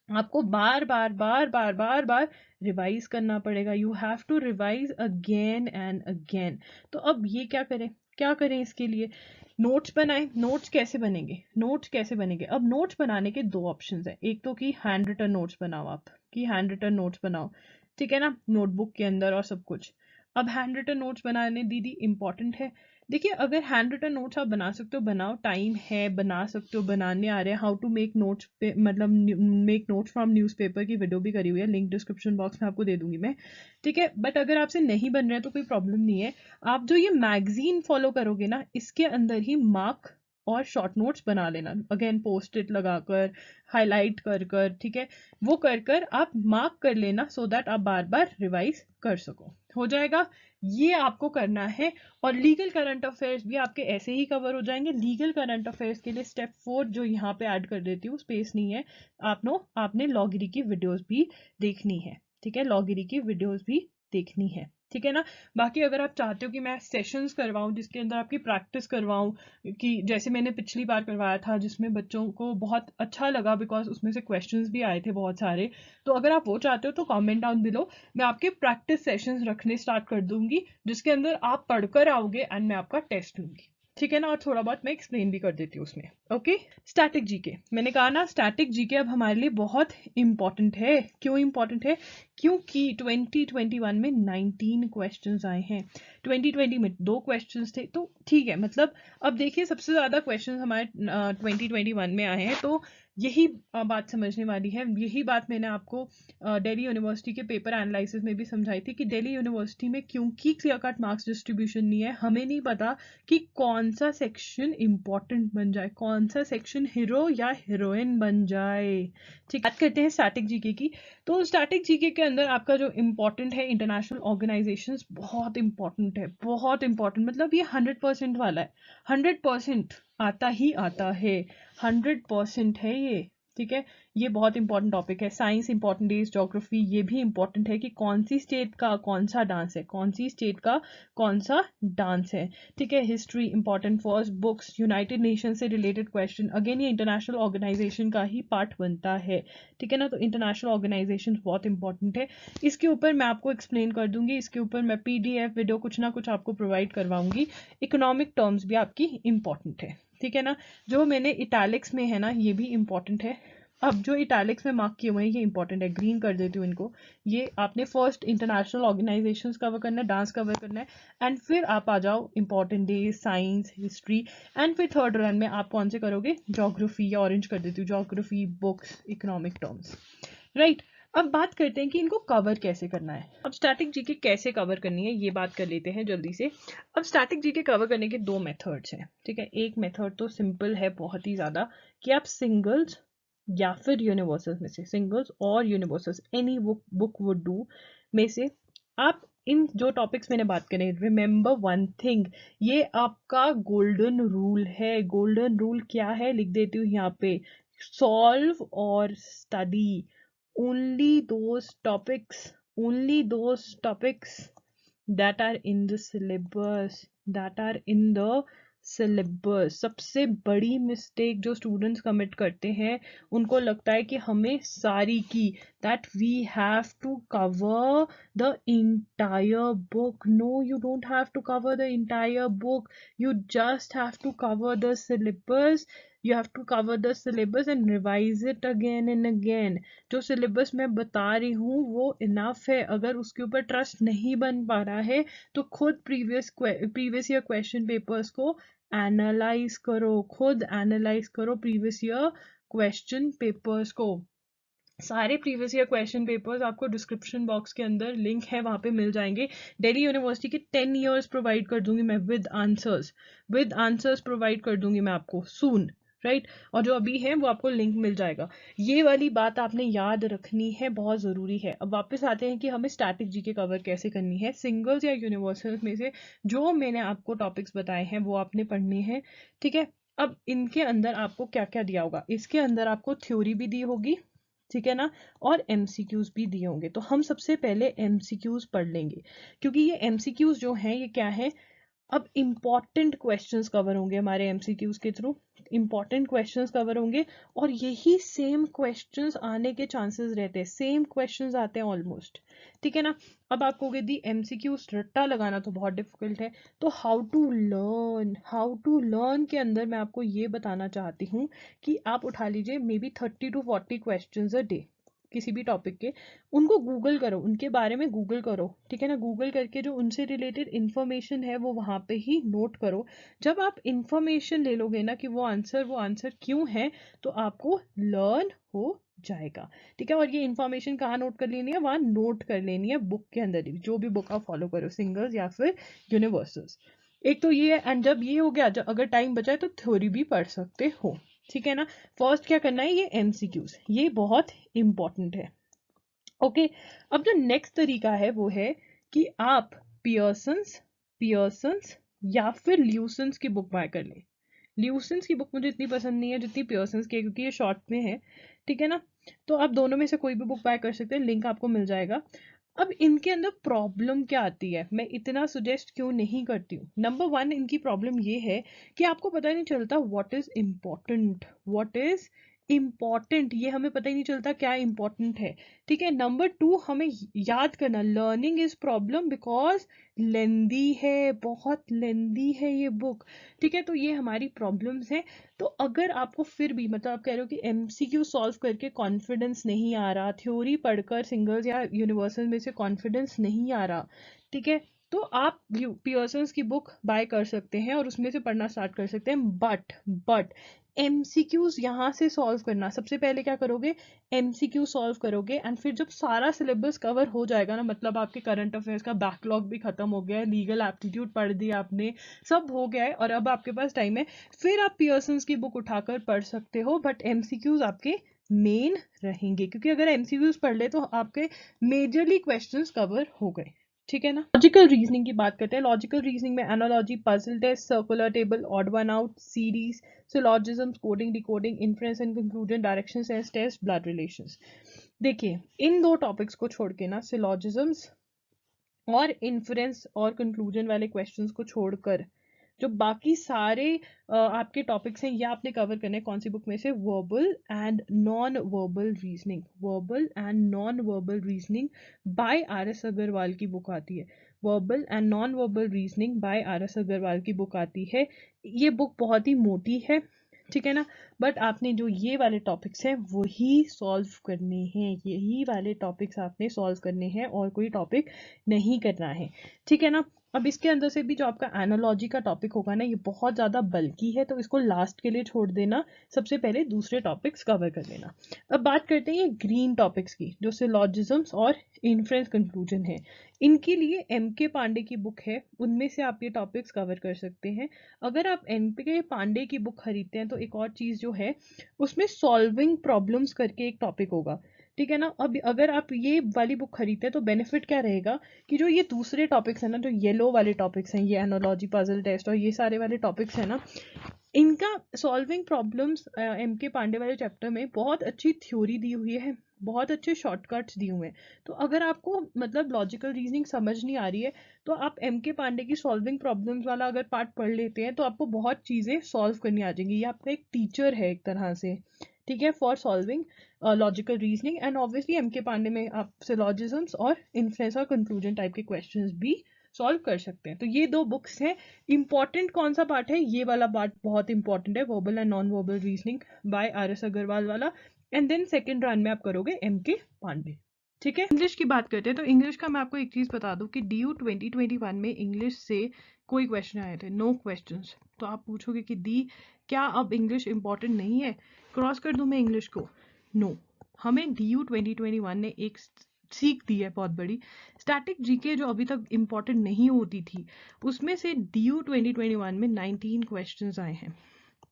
[SPEAKER 1] आपको बार बार बार बार बार बार रिवाइज करना पड़ेगा। You have to revise again and again. तो अब ये क्या करें, क्या करें इसके लिए? नोट्स बनाएं। नोट्स कैसे बनेंगे? नोट्स कैसे बनेंगे? अब नोट्स बनाने के दो ऑप्शंस हैं। एक तो कि हैंड रिटन नोट्स बनाओ, आप कि हैंड रिटन नोट्स बनाओ, ठीक है ना, नोटबुक के अंदर और सब कुछ। अब हैंड रिटन नोट्स बनाने दीदी इंपॉर्टेंट है। देखिए, अगर हैंड रिटन नोट्स आप बना सकते हो बनाओ, टाइम है, बना सकते हो, बनाने आ रहे हैं। हाउ टू मेक नोट्स पे मतलब मेक नोट्स फ्रॉम न्यूज़पेपर की वीडियो भी करी हुई है, लिंक डिस्क्रिप्शन बॉक्स में आपको दे दूंगी मैं, ठीक है। बट अगर आपसे नहीं बन रहा है तो कोई प्रॉब्लम नहीं है। आप जो ये मैगजीन फॉलो करोगे ना, इसके अंदर ही मार्क और शॉर्ट नोट्स बना लेना, अगेन पोस्ट इट लगाकर, हाईलाइट कर कर, ठीक है। वो कर कर आप मार्क कर लेना सो दैट आप बार बार रिवाइज कर सको। हो जाएगा, ये आपको करना है। और लीगल करंट अफेयर्स भी आपके ऐसे ही कवर हो जाएंगे। लीगल करंट अफेयर्स के लिए स्टेप 4 जो यहाँ पे ऐड कर देती हूँ, स्पेस नहीं है, आपने लॉगिरी की वीडियोस भी देखनी है, ठीक है, लॉगिरी की वीडियोस भी देखनी है, ठीक है ना। बाकी अगर आप चाहते हो कि मैं सेशंस करवाऊं जिसके अंदर आपकी प्रैक्टिस करवाऊं, कि जैसे मैंने पिछली बार करवाया था जिसमें बच्चों को बहुत अच्छा लगा बिकॉज उसमें से क्वेश्चंस भी आए थे बहुत सारे, तो अगर आप वो चाहते हो तो कमेंट डाउन बिलो, मैं आपके प्रैक्टिस सेशंस रखने स्टार्ट कर दूंगी जिसके अंदर आप पढ़कर आओगे एंड मैं आपका टेस्ट लूंगी, ठीक है ना। और थोड़ा बहुत मैं एक्सप्लेन भी कर देती हूँ उसमें, ओके। स्टैटिक जीके, मैंने कहा ना स्टैटिक जीके अब हमारे लिए बहुत इंपॉर्टेंट है। क्यों इंपॉर्टेंट है? क्योंकि 2021 में 19 क्वेश्चंस आए हैं, 2020 में 2 क्वेश्चंस थे, तो ठीक है। मतलब अब देखिए, सबसे ज़्यादा क्वेश्चंस हमारे 2021 में आए हैं, तो यही बात समझने वाली है। यही बात मैंने आपको दिल्ली यूनिवर्सिटी के पेपर एनालिसिस में भी समझाई थी कि दिल्ली यूनिवर्सिटी में क्योंकि क्लियर कट मार्क्स डिस्ट्रीब्यूशन नहीं है, हमें नहीं पता कि कौन सा सेक्शन इंपॉर्टेंट बन जाए, कौन सा सेक्शन हीरो या हीरोइन बन जाए, ठीक। बात करते हैं स्टैटिक जीके की। तो स्टैटिक जीके के अंदर आपका जो इम्पोर्टेंट है, इंटरनेशनल ऑर्गेनाइजेशंस बहुत इंपॉर्टेंट है, बहुत इंपॉर्टेंट। मतलब ये 100% वाला है, 100% आता ही आता है, 100% है ये, ठीक है। ये बहुत इंपॉर्टेंट टॉपिक है। साइंस इंपॉर्टेंट है, ज्योग्राफी ये भी इंपॉर्टेंट है कि कौन सी स्टेट का कौन सा डांस है, कौन सी स्टेट का कौन सा डांस है, ठीक है। History important, first books, United nation से रिलेटेड क्वेश्चन, अगेन ये इंटरनेशनल ऑर्गेनाइजेशन का ही पार्ट बनता है, ठीक है ना। तो इंटरनेशनल ऑर्गेनाइजेशन बहुत इंपॉर्टेंट है। इसके ऊपर मैं आपको एक्सप्लेन कर दूंगी, इसके ऊपर मैं PDF वीडियो कुछ ना कुछ आपको प्रोवाइड करवाऊंगी। इकोनॉमिक टर्म्स भी आपकी इंपॉर्टेंट है, ठीक है ना। जो मैंने इटैलिक्स में है ना, ये भी इंपॉर्टेंट है। अब जो इटैलिक्स में मार्क किए हुए हैं ये इंपॉर्टेंट है, ग्रीन कर देती हूँ इनको। ये आपने फर्स्ट इंटरनेशनल ऑर्गेनाइजेशंस कवर करना है, डांस कवर करना है, एंड फिर आप आ जाओ important days, science, history, and फिर थर्ड रन में आप कौन से करोगे? ज्योग्राफी, या ऑरेंज कर देती हूँ, geography, books, economic terms, right. अब बात करते हैं कि इनको कवर कैसे करना है। अब स्टैटिक जीके कैसे कवर करनी है ये बात कर लेते हैं जल्दी से। अब स्टैटिक जीके कवर करने के 2 मेथड्स हैं, ठीक है। एक मेथड तो सिंपल है बहुत ही ज़्यादा, कि आप सिंगल्स या फिर यूनिवर्सल्स में से, सिंगल्स और universals, any book would do में से आप इन जो टॉपिक्स मैंने बात करें, रिमेंबर वन थिंग, ये आपका गोल्डन रूल है। गोल्डन रूल क्या है लिख देती हूँ यहाँ पे, सॉल्व और study only those topics that are in the syllabus, that are in the syllabus. सबसे बड़ी मिस्टेक जो स्टूडेंट्स कमिट करते हैं, उनको लगता है कि हमें सारी की, that we have to cover the entire book. No, you don't have to cover the entire book. You just have to cover the syllabus. You have to cover the syllabus and revise it again and again. जो syllabus मैं बता रही हूँ वो enough है. अगर उसके ऊपर ट्रस्ट नहीं बन पा रहा है तो खुद प्रीवियस ईयर क्वेश्चन पेपर्स को एनालाइज करो, खुद एनालाइज करो प्रीवियस ईयर क्वेश्चन पेपर्स को. सारे प्रीवियस ईयर क्वेश्चन पेपर्स आपको डिस्क्रिप्शन बॉक्स के अंदर लिंक है, वहां पे मिल जाएंगे. दिल्ली यूनिवर्सिटी के 10 इयर्स प्रोवाइड कर दूंगी मैं विद आंसर्स प्रोवाइड कर दूंगी मैं आपको सून, राइट. और जो अभी है वो आपको लिंक मिल जाएगा. ये वाली बात आपने याद रखनी है, बहुत ज़रूरी है. अब वापस आते हैं कि हमें स्टैटिक जीके कवर कैसे करनी है. सिंगल्स या यूनिवर्सल्स में से जो मैंने आपको टॉपिक्स बताए हैं वो आपने पढ़ने हैं, ठीक है. अब इनके अंदर आपको क्या क्या दिया होगा, इसके अंदर आपको थ्योरी भी दी होगी, ठीक है ना, और एमसीक्यूज भी दिए होंगे. तो हम सबसे पहले एमसीक्यूज पढ़ लेंगे, क्योंकि ये एमसीक्यूज जो हैं ये क्या है, अब इंपॉर्टेंट क्वेश्चंस कवर होंगे हमारे एमसीक्यूज के थ्रू. इंपॉर्टेंट क्वेश्चंस कवर होंगे और यही सेम क्वेश्चंस आने के चांसेस रहते हैं, सेम क्वेश्चंस आते हैं ऑलमोस्ट, ठीक है ना. अब आपको यदि एमसीक्यूज रट्टा लगाना तो बहुत डिफिकल्ट है. तो हाउ टू लर्न के अंदर मैं आपको ये बताना चाहती हूँ कि आप उठा लीजिए may be 30 to 40 questions a day किसी भी टॉपिक के, उनको गूगल करो, उनके बारे में गूगल करो, ठीक है ना. गूगल करके जो उनसे रिलेटेड इंफॉर्मेशन है वो वहां पे ही नोट करो. जब आप इंफॉर्मेशन ले लोगे ना कि वो आंसर क्यों है, तो आपको लर्न हो जाएगा, ठीक है. और ये इंफॉर्मेशन कहाँ नोट कर लेनी है, वहां नोट कर लेनी है बुक के अंदर, जो भी बुक आप फॉलो करो, सिंगल्स या फिर यूनिवर्सल्स. एक तो ये है. एंड जब ये हो गया, जब अगर टाइम बचा है तो थ्योरी भी पढ़ सकते हो, ठीक है ना. फर्स्ट क्या करना है, ये एमसीक्यूज, ये बहुत इंपॉर्टेंट है. ओके. अब जो नेक्स्ट तरीका है वो है कि आप पियर्सन्स या फिर ल्यूसेंस की बुक बाय कर लें. ल्यूसेंस की बुक मुझे इतनी पसंद नहीं है जितनी पियर्सन्स की है, क्योंकि ये शॉर्ट में है, ठीक है ना. तो आप दोनों में से कोई भी बुक बाय कर सकते हैं, लिंक आपको मिल जाएगा. अब इनके अंदर प्रॉब्लम क्या आती है, मैं इतना सुजेस्ट क्यों नहीं करती हूँ. नंबर 1 इनकी प्रॉब्लम ये है कि आपको पता नहीं चलता व्हाट इज इम्पॉर्टेंट, ये हमें पता ही नहीं चलता क्या इम्पॉर्टेंट है, ठीक है. नंबर 2 हमें याद करना, लर्निंग इज प्रॉब्लम बिकॉज लेंदी है, बहुत लेंदी है ये बुक, ठीक है. तो ये हमारी प्रॉब्लम्स हैं. तो अगर आपको फिर भी मतलब आप कह रहे हो कि एमसीक्यू सॉल्व करके कॉन्फिडेंस नहीं आ रहा, थ्योरी पढ़कर सिंगल्स या यूनिवर्सल में से कॉन्फिडेंस नहीं आ रहा, ठीक है, तो आप पियर्सन्स की बुक बाय कर सकते हैं और उसमें से पढ़ना स्टार्ट कर सकते हैं. बट एमसीक्यूज यहाँ से सॉल्व करना, सबसे पहले क्या करोगे, एमसीक्यू सॉल्व करोगे. एंड फिर जब सारा सिलेबस कवर हो जाएगा ना, मतलब आपके करंट अफेयर्स का बैकलॉग भी खत्म हो गया है, लीगल एप्टीट्यूड पढ़ दिया आपने, सब हो गया है और अब आपके पास टाइम है, फिर आप पियर्सन्स की बुक उठाकर पढ़ सकते हो. बट एमसीक्यूज आपके मेन रहेंगे, क्योंकि अगर एमसीक्यूज पढ़ ले तो आपके मेजरली क्वेश्चंस कवर हो गए, ठीक है ना. लॉजिकल रीजनिंग की बात करते हैं. लॉजिकल रीजनिंग में analogy, puzzle test, circular table, odd one out, series, syllogism, coding, decoding, inference and conclusion, direction sense test, blood relations. देखिए इन दो टॉपिक्स को छोड़ के ना, सिलॉजिज्म्स और इन्फ्रेंस और कंक्लूजन वाले क्वेश्चंस को छोड़कर जो बाकी सारे आपके टॉपिक्स हैं ये आपने कवर करने हैं. कौन सी बुक में से, verbal and non verbal reasoning by RS Agrawal की बुक आती है. Verbal and non verbal reasoning by RS Agrawal की बुक आती है. ये बुक बहुत ही मोटी है, ठीक है ना. बट आपने जो ये वाले टॉपिक्स हैं वही सॉल्व करने हैं, यही वाले टॉपिक्स आपने सॉल्व करने हैं और कोई टॉपिक नहीं करना है, ठीक है ना. अब इसके अंदर से भी जो आपका एनालॉजी का टॉपिक होगा ना, ये बहुत ज़्यादा बल्कि है, तो इसको लास्ट के लिए छोड़ देना, सबसे पहले दूसरे टॉपिक्स कवर कर लेना. अब बात करते हैं ये ग्रीन टॉपिक्स की, जो सिलॉजिज्म्स और इन्फ्रेंस कंक्लूजन है. इनके लिए MK पांडे की बुक है, उनमें से आप ये टॉपिक्स कवर कर सकते हैं. अगर आप MK पांडे की बुक खरीदते हैं तो एक और चीज़ जो है उसमें सॉल्विंग प्रॉब्लम्स करके एक टॉपिक होगा, ठीक है ना. अब अगर आप ये वाली बुक खरीदते हैं तो बेनिफिट क्या रहेगा कि जो ये दूसरे टॉपिक्स हैं ना, जो येलो वाले टॉपिक्स हैं, ये एनालॉजी, पजल टेस्ट और ये सारे वाले टॉपिक्स हैं ना, इनका सॉल्विंग प्रॉब्लम्स MK पांडे वाले चैप्टर में बहुत अच्छी थ्योरी दी हुई है, बहुत अच्छे शॉर्टकट्स दिए हुए हैं। तो अगर आपको मतलब लॉजिकल रीजनिंग समझ नहीं आ रही है तो आप MK पांडे की सॉल्विंग प्रॉब्लम्स वाला अगर पार्ट पढ़ लेते हैं तो आपको बहुत चीज़ें सॉल्व करनी आ जाएंगी। ये आपका एक टीचर है एक तरह से, ठीक है, for solving logical reasoning. And obviously MK Pandey में आप सिलॉजिज्म्स और इन्फ्रेंस और कंक्लूजन टाइप के क्वेश्चंस भी सॉल्व कर सकते हैं। तो ये 2 बुक्स हैं। इंपॉर्टेंट कौन सा पार्ट है? ये वाला पार्ट बहुत इंपॉर्टेंट है, verbal and non verbal reasoning by RS Agarwal वाला। एंड देन सेकेंड रन में आप करोगे MK पांडे, ठीक है। इंग्लिश की बात करते हैं तो इंग्लिश का मैं आपको एक चीज़ बता दूं कि DU 2021 में इंग्लिश से कोई क्वेश्चन आए थे, नो क्वेश्चंस। तो आप पूछोगे कि दी क्या अब इंग्लिश इंपॉर्टेंट नहीं है, क्रॉस कर दूं मैं इंग्लिश को? नो, हमें DU 2021 ने एक सीख दी है बहुत बड़ी। स्टैटिक जीके जो अभी तक इम्पॉर्टेंट नहीं होती थी उसमें से DU 2021 में 19 क्वेश्चंस आए हैं।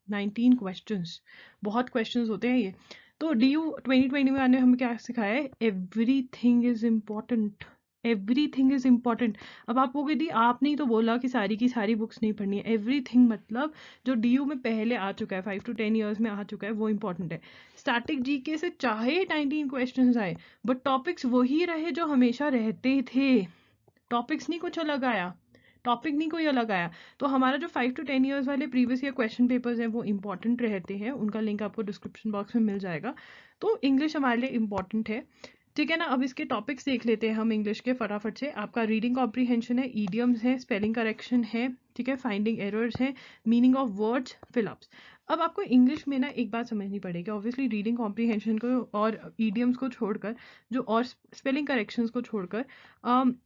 [SPEAKER 1] 19 क्वेश्चंस, बहुत क्वेश्चंस होते हैं ये। तो DU 2021 ने हमें क्या सिखाया है? Everything is important, everything is important. अब आप बोलोगे दी आपने ही तो बोला कि सारी की सारी बुक्स नहीं पढ़नी है। एवरीथिंग मतलब जो DU में पहले आ चुका है, 5 to 10 ईयर्स में आ चुका है, वो इंपॉर्टेंट है। स्टैटिक जीके से चाहे 19 क्वेश्चंस आए बट टॉपिक्स वही रहे जो हमेशा रहते थे, टॉपिक्स नहीं कुछ अलग आया, टॉपिक नहीं कोई अलग आया। तो हमारा जो 5 to 10 ईयर्स वाले प्रीवियस ईयर क्वेश्चन पेपर्स हैं वो इंपॉर्टेंट रहते हैं, उनका लिंक आपको डिस्क्रिप्शन बॉक्स में मिल जाएगा। तो इंग्लिश हमारे लिए इंपॉर्टेंट है, ठीक है ना। अब इसके टॉपिक्स देख लेते हैं हम इंग्लिश के फटाफट से। आपका रीडिंग कॉम्प्रीहेंशन है, ईडियम्स है, स्पेलिंग करेक्शन है, ठीक है, फाइंडिंग एरर्स है, मीनिंग ऑफ वर्ड्स, फिलअप्स। अब आपको इंग्लिश में ना एक बात समझनी पड़ेगी, ऑब्वियसली रीडिंग कॉम्प्रीहेंशन को और ईडियम्स को छोड़कर जो और स्पेलिंग करेक्शंस को छोड़कर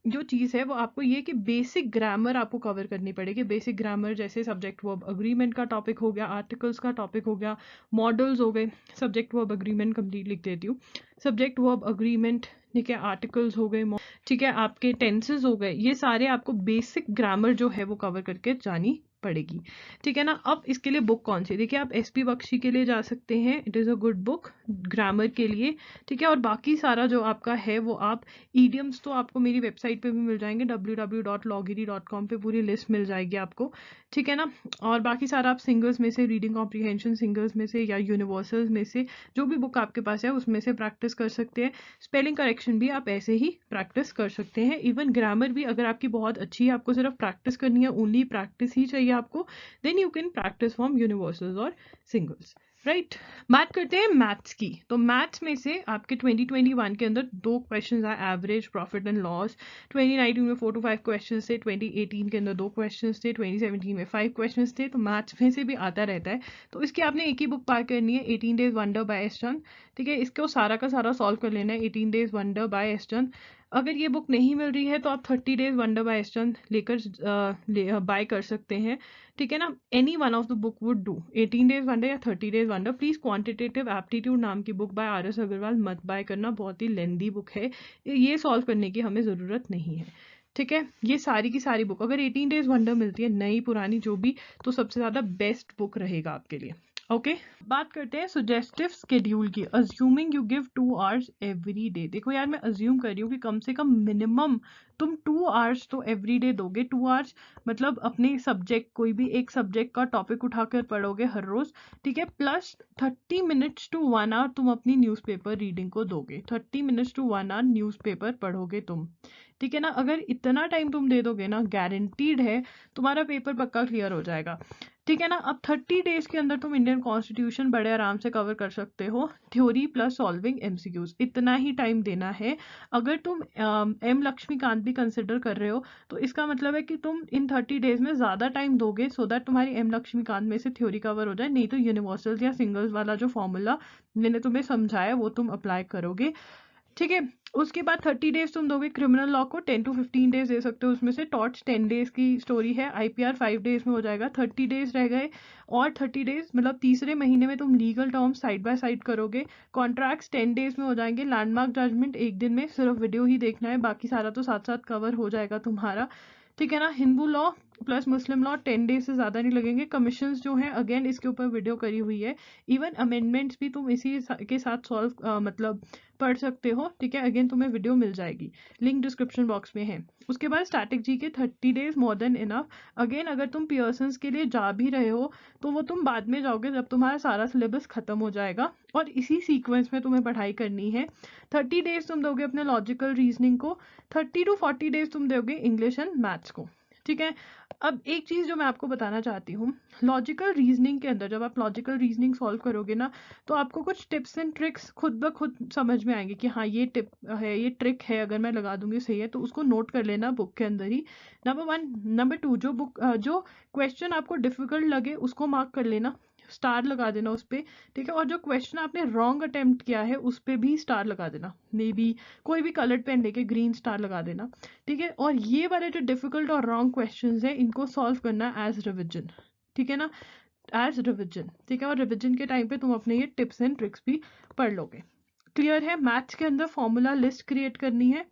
[SPEAKER 1] जो चीज़ है वो आपको ये कि बेसिक ग्रामर आपको कवर करनी पड़ेगी। बेसिक ग्रामर जैसे सब्जेक्ट वर्ब अग्रीमेंट का टॉपिक हो गया, आर्टिकल्स का टॉपिक हो गया, मॉडल्स हो गए। सब्जेक्ट वर्ब अग्रीमेंट कंप्लीट लिख देती हूँ। सब्जेक्ट वर्ब अग्रीमेंट, ठीक है, आर्टिकल्स हो गए, ठीक है, आपके टेंसेस हो गए, ये सारे आपको बेसिक ग्रामर जो है वो कवर करके जानी पड़ेगी, ठीक है ना। अब इसके लिए बुक कौन सी? देखिए आप SP बख्शी के लिए जा सकते हैं, it is a good book grammar के लिए, ठीक है। और बाकी सारा जो आपका है वो आप ईडियम्स तो आपको मेरी वेबसाइट पे भी मिल जाएंगे, www.logiri.com पे पूरी लिस्ट मिल जाएगी आपको, ठीक है ना। और बाकी सारा आप सिंगल्स में से, रीडिंग कॉम्प्रीहेंशन सिंगल्स में से या यूनिवर्सल्स में से जो भी बुक आपके पास है उसमें से प्रैक्टिस कर सकते हैं। स्पेलिंग करेक्शन भी आप ऐसे ही प्रैक्टिस कर सकते हैं। इवन ग्रामर भी अगर आपकी बहुत अच्छी है, आपको सिर्फ प्रैक्टिस करनी है, ओनली प्रैक्टिस ही चाहिए आपको, then you can practice from Universal's और सिंगल्स, राइट। बात करते हैं मैथ्स की। तो मैथ्स में से आपके 2021 के अंदर 2 क्वेश्चन आए, एवरेज, प्रॉफिट एंड लॉस। 2019 में 4 to 5 क्वेश्चन थे, 2018 के अंदर 2 क्वेश्चन थे, 2017 में 5 क्वेश्चन थे। तो मैथ्स में से भी आता रहता है। तो इसकी आपने एक ही बुक पार करनी है, 18 डेज वंडर बाय एस चंद, ठीक है। इसको सारा का सारा सॉल्व कर लेना है, 18 डेज वंडर बाय एस चंद। अगर ये बुक नहीं मिल रही है तो आप 30 डेज वंडर बाय एस चंद लेकर बाय कर सकते हैं, ठीक है ना। Any one of the book would do, 18 days wonder या 30 days wonder. Please quantitative aptitude नाम की बुक बाय RS अग्रवाल मत बाय करना, बहुत ही लेंदी बुक है, ये सॉल्व करने की हमें ज़रूरत नहीं है, ठीक है। ये सारी की सारी बुक अगर 18 डेज वंडर मिलती है, नई पुरानी जो भी, तो सबसे ज़्यादा बेस्ट बुक रहेगा आपके लिए, ओके। बात करते हैं सुजेस्टिव स्केड्यूल की। Assuming you give 2 hours every day. देखो यार मैं अज्यूम कर रही हूँ कि कम से कम मिनिमम तुम 2 आवर्स तो एवरी डे दोगे। 2 आवर्स मतलब अपने सब्जेक्ट, कोई भी एक सब्जेक्ट का टॉपिक उठाकर पढ़ोगे हर रोज, ठीक है। प्लस 30 मिनट्स टू 1 आवर तुम अपनी न्यूज़पेपर रीडिंग को दोगे। 30 मिनट्स टू 1 आवर न्यूज़पेपर पढ़ोगे तुम, ठीक है ना। अगर इतना टाइम तुम दे दोगे ना, गारंटीड है तुम्हारा पेपर पक्का क्लियर हो जाएगा, ठीक है ना। अब 30 डेज के अंदर तुम इंडियन कॉन्स्टिट्यूशन बड़े आराम से कवर कर सकते हो, थ्योरी प्लस सॉल्विंग MCQs, इतना ही टाइम देना है। अगर तुम M लक्ष्मीकांत भी कंसिडर कर रहे हो तो इसका मतलब है कि तुम इन 30 डेज में ज़्यादा टाइम दोगे सो दैट तुम्हारी M लक्ष्मीकांत में से थ्योरी कवर हो जाए। नहीं तो यूनिवर्सल्स या सिंगल्स वाला जो फॉर्मूला मैंने तुम्हें समझाया वो तुम अप्लाई करोगे, ठीक है। उसके बाद 30 डेज तुम दोगे क्रिमिनल लॉ को, 10 to 15 डेज दे सकते हो उसमें से। टॉर्च 10 डेज की स्टोरी है, IPR 5 डेज में हो जाएगा, 30 डेज रह गए। और 30 डेज मतलब तीसरे महीने में तुम legal terms side by side करोगे। कॉन्ट्रैक्ट्स 10 डेज में हो जाएंगे। लैंडमार्क जजमेंट एक दिन में, सिर्फ वीडियो ही देखना है, बाकी सारा तो साथ साथ कवर हो जाएगा तुम्हारा, ठीक है ना। हिंदू लॉ प्लस मुस्लिम लॉ 10 डेज से ज़्यादा नहीं लगेंगे। कमीशंस जो हैं अगेन इसके ऊपर वीडियो करी हुई है। इवन अमेंडमेंट्स भी तुम इसी के साथ सॉल्व मतलब पढ़ सकते हो, ठीक है। अगेन तुम्हें वीडियो मिल जाएगी, लिंक डिस्क्रिप्शन बॉक्स में है। उसके बाद स्टैटिक जी के 30 days more than enough. Again अगर तुम पियर्सन्स के लिए जा भी रहे हो तो वो तुम बाद में जाओगे जब तुम्हारा सारा सिलेबस खत्म हो जाएगा, और इसी सीक्वेंस में तुम्हें पढ़ाई करनी है। 30 डेज तुम दोगे अपने लॉजिकल रीजनिंग को, 30 to 40 डेज तुम दोगे इंग्लिश एंड मैथ्स को, ठीक है। अब एक चीज़ जो मैं आपको बताना चाहती हूँ, लॉजिकल रीजनिंग के अंदर जब आप लॉजिकल रीजनिंग सॉल्व करोगे ना, तो आपको कुछ टिप्स एंड ट्रिक्स खुद ब खुद समझ में आएंगे कि हाँ ये टिप है, ये ट्रिक है, अगर मैं लगा दूंगी सही है, तो उसको नोट कर लेना बुक के अंदर ही। नंबर 1। नंबर 2, जो क्वेश्चन आपको डिफिकल्ट लगे उसको मार्क कर लेना, स्टार लगा देना उस पर, ठीक है। और जो क्वेश्चन आपने रॉन्ग अटेम्प्ट किया है उस पर भी स्टार लगा देना, मे बी कोई भी कलर्ड पेन लेके ग्रीन स्टार लगा देना, ठीक है। और ये वाले जो डिफिकल्ट और रॉन्ग क्वेश्चंस हैं इनको सॉल्व करना एज रिविजन, ठीक है ना, एज रिविजन, ठीक है। और रिविजन के टाइम पे तुम अपने ये टिप्स एंड ट्रिक्स भी पढ़ लोगे। क्लियर है। मैथ्स के अंदर फॉर्मूला लिस्ट क्रिएट करनी है,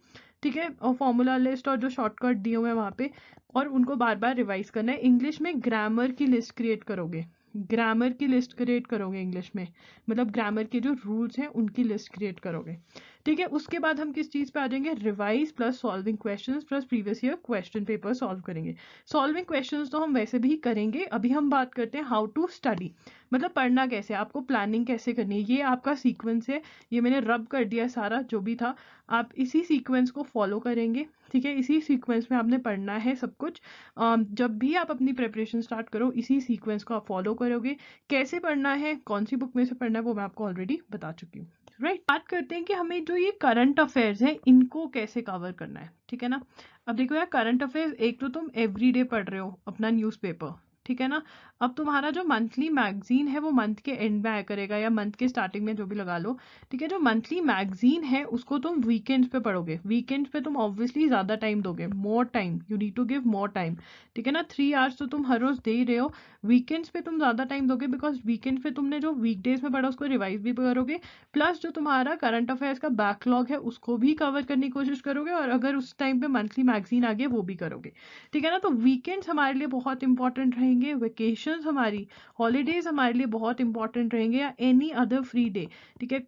[SPEAKER 1] ठीक है, और फॉर्मूला लिस्ट और जो शॉर्टकट दिए हुए हैं वहाँ पे, और उनको बार बार रिवाइज करना है। इंग्लिश में ग्रामर की लिस्ट क्रिएट करोगे, ग्रामर की लिस्ट क्रिएट करोगे इंग्लिश में, मतलब ग्रामर के जो रूल्स हैं उनकी लिस्ट क्रिएट करोगे, ठीक है। उसके बाद हम किस चीज़ पे आ जाएंगे, revise plus solving questions plus previous year question paper solve करेंगे। सॉल्विंग क्वेश्चंस तो हम वैसे भी करेंगे, अभी हम बात करते हैं हाउ टू स्टडी, मतलब पढ़ना कैसे, आपको प्लानिंग कैसे करनी है। ये आपका सीक्वेंस है, ये मैंने रब कर दिया सारा जो भी था, आप इसी सीक्वेंस को फॉलो करेंगे, ठीक है। इसी सीक्वेंस में आपने पढ़ना है सब कुछ। जब भी आप अपनी प्रिपरेशन स्टार्ट करो इसी सीक्वेंस को आप फॉलो करोगे। कैसे पढ़ना है, कौन सी बुक में से पढ़ना है, वो मैं आपको ऑलरेडी बता चुकी हूँ, राइट। बात करते हैं कि हमें जो ये करंट अफेयर्स है इनको कैसे कवर करना है, ठीक है ना। अब देखो यार, करंट अफेयर्स एक तो तुम एवरीडे पढ़ रहे हो अपना न्यूज़पेपर, ठीक है ना। अब तुम्हारा जो मंथली मैगजीन है वो मंथ के एंड में आया करेगा या मंथ के स्टार्टिंग में, जो भी लगा लो, ठीक है। जो मंथली मैगजीन है उसको तुम वीकेंड्स पे पढ़ोगे, वीकेंड्स पे तुम ऑब्वियसली ज़्यादा टाइम दोगे, more time, you need to give more time, ठीक है ना। 3 आवर्स तो तुम हर रोज़ दे ही रहे हो, वीकेंड्स पे तुम ज़्यादा टाइम दोगे, बिकॉज वीकेंड्स पे तुमने जो वीकडेज में पढ़ा उसको रिवाइज भी करोगे, प्लस जो तुम्हारा करंट अफेयर्स का बैकलॉग है उसको भी कवर करने की कोशिश करोगे, और अगर उस टाइम पे मंथली मैगजीन आ गई वो भी करोगे, ठीक है ना। तो वीकेंड्स हमारे लिए बहुत इंपॉर्टेंट रहेंगे, वेकेशंस हमारी, हॉलीडेज हमारे लिए बहुत इंपॉर्टेंट रहेंगे, या एनी अदर फ्री डे, ठीक है।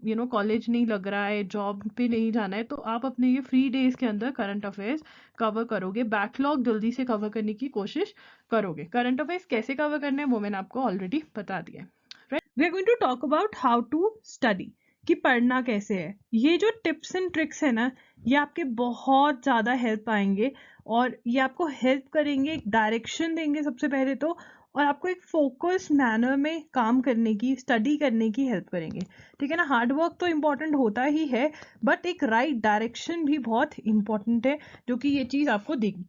[SPEAKER 1] यू नो कॉलेज नहीं लग रहा है, जॉब पे नहीं जाना है, तो आप अपने ये फ्री डेज के अंदर करंट अफेयर्स कवर करोगे, बैकलॉग जल्दी से कवर करने की कोशिश करोगे। करंट अफेयर्स कैसे कवर करने हैं वो मैंने आपको ऑलरेडी बता दिया है, right. We are going to talk about how to study, कि पढ़ना कैसे है। ये जो टिप्स एंड ट्रिक्स है ना, ये आपके बहुत ज़्यादा हेल्प आएंगे, और ये आपको हेल्प करेंगे, एक डायरेक्शन देंगे सबसे पहले तो, और आपको एक फोकस मैनर में काम करने की, स्टडी करने की हेल्प करेंगे, ठीक है ना। हार्ड वर्क तो इम्पॉर्टेंट होता ही है, बट एक राइट डायरेक्शन भी बहुत इम्पॉर्टेंट है, जो कि ये चीज़ आपको देगी।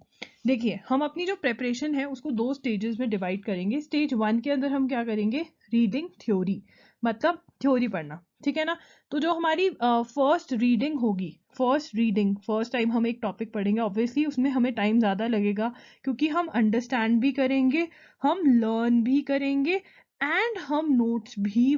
[SPEAKER 1] देखिए, हम अपनी जो प्रिपरेशन है उसको 2 स्टेजेस में डिवाइड करेंगे। स्टेज 1 के अंदर हम क्या करेंगे, रीडिंग थ्योरी, मतलब थ्योरी पढ़ना, ठीक है ना। तो जो हमारी फर्स्ट रीडिंग होगी, फर्स्ट टाइम हम एक टॉपिक पढ़ेंगे, ऑब्वियसली उसमें हमें टाइम ज़्यादा लगेगा, क्योंकि हम अंडरस्टैंड भी करेंगे, हम लर्न भी करेंगे, एंड हम नोट्स भी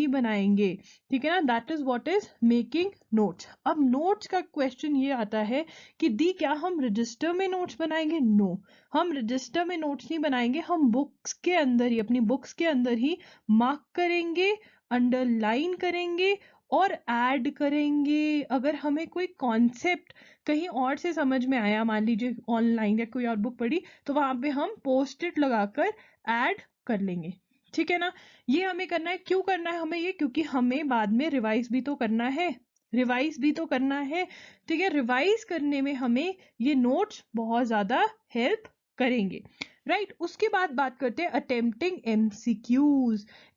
[SPEAKER 1] बनाएंगे, ठीक है ना। That is what is making notes. अब नोट्स का क्वेश्चन ये आता है कि दी क्या हम रजिस्टर में नोट्स बनाएंगे? नो, हम रजिस्टर में नोट्स नहीं बनाएंगे, हम बुक्स के अंदर ही, अपनी बुक्स के अंदर ही मार्क करेंगे, अंडरलाइन करेंगे और ऐड करेंगे। अगर हमें कोई कॉन्सेप्ट कहीं और से समझ में आया, मान लीजिए ऑनलाइन या कोई और बुक पढ़ी, तो वहां पे हम पोस्ट इट लगाकर ऐड कर लेंगे, ठीक है ना। ये हमें करना है। क्यों करना है हमें ये? क्योंकि हमें बाद में रिवाइज भी तो करना है, ठीक है। रिवाइज करने में हमें ये नोट्स बहुत ज्यादा हेल्प करेंगे, राइट। उसके बाद बात करते हैं अटेम्प्टिंग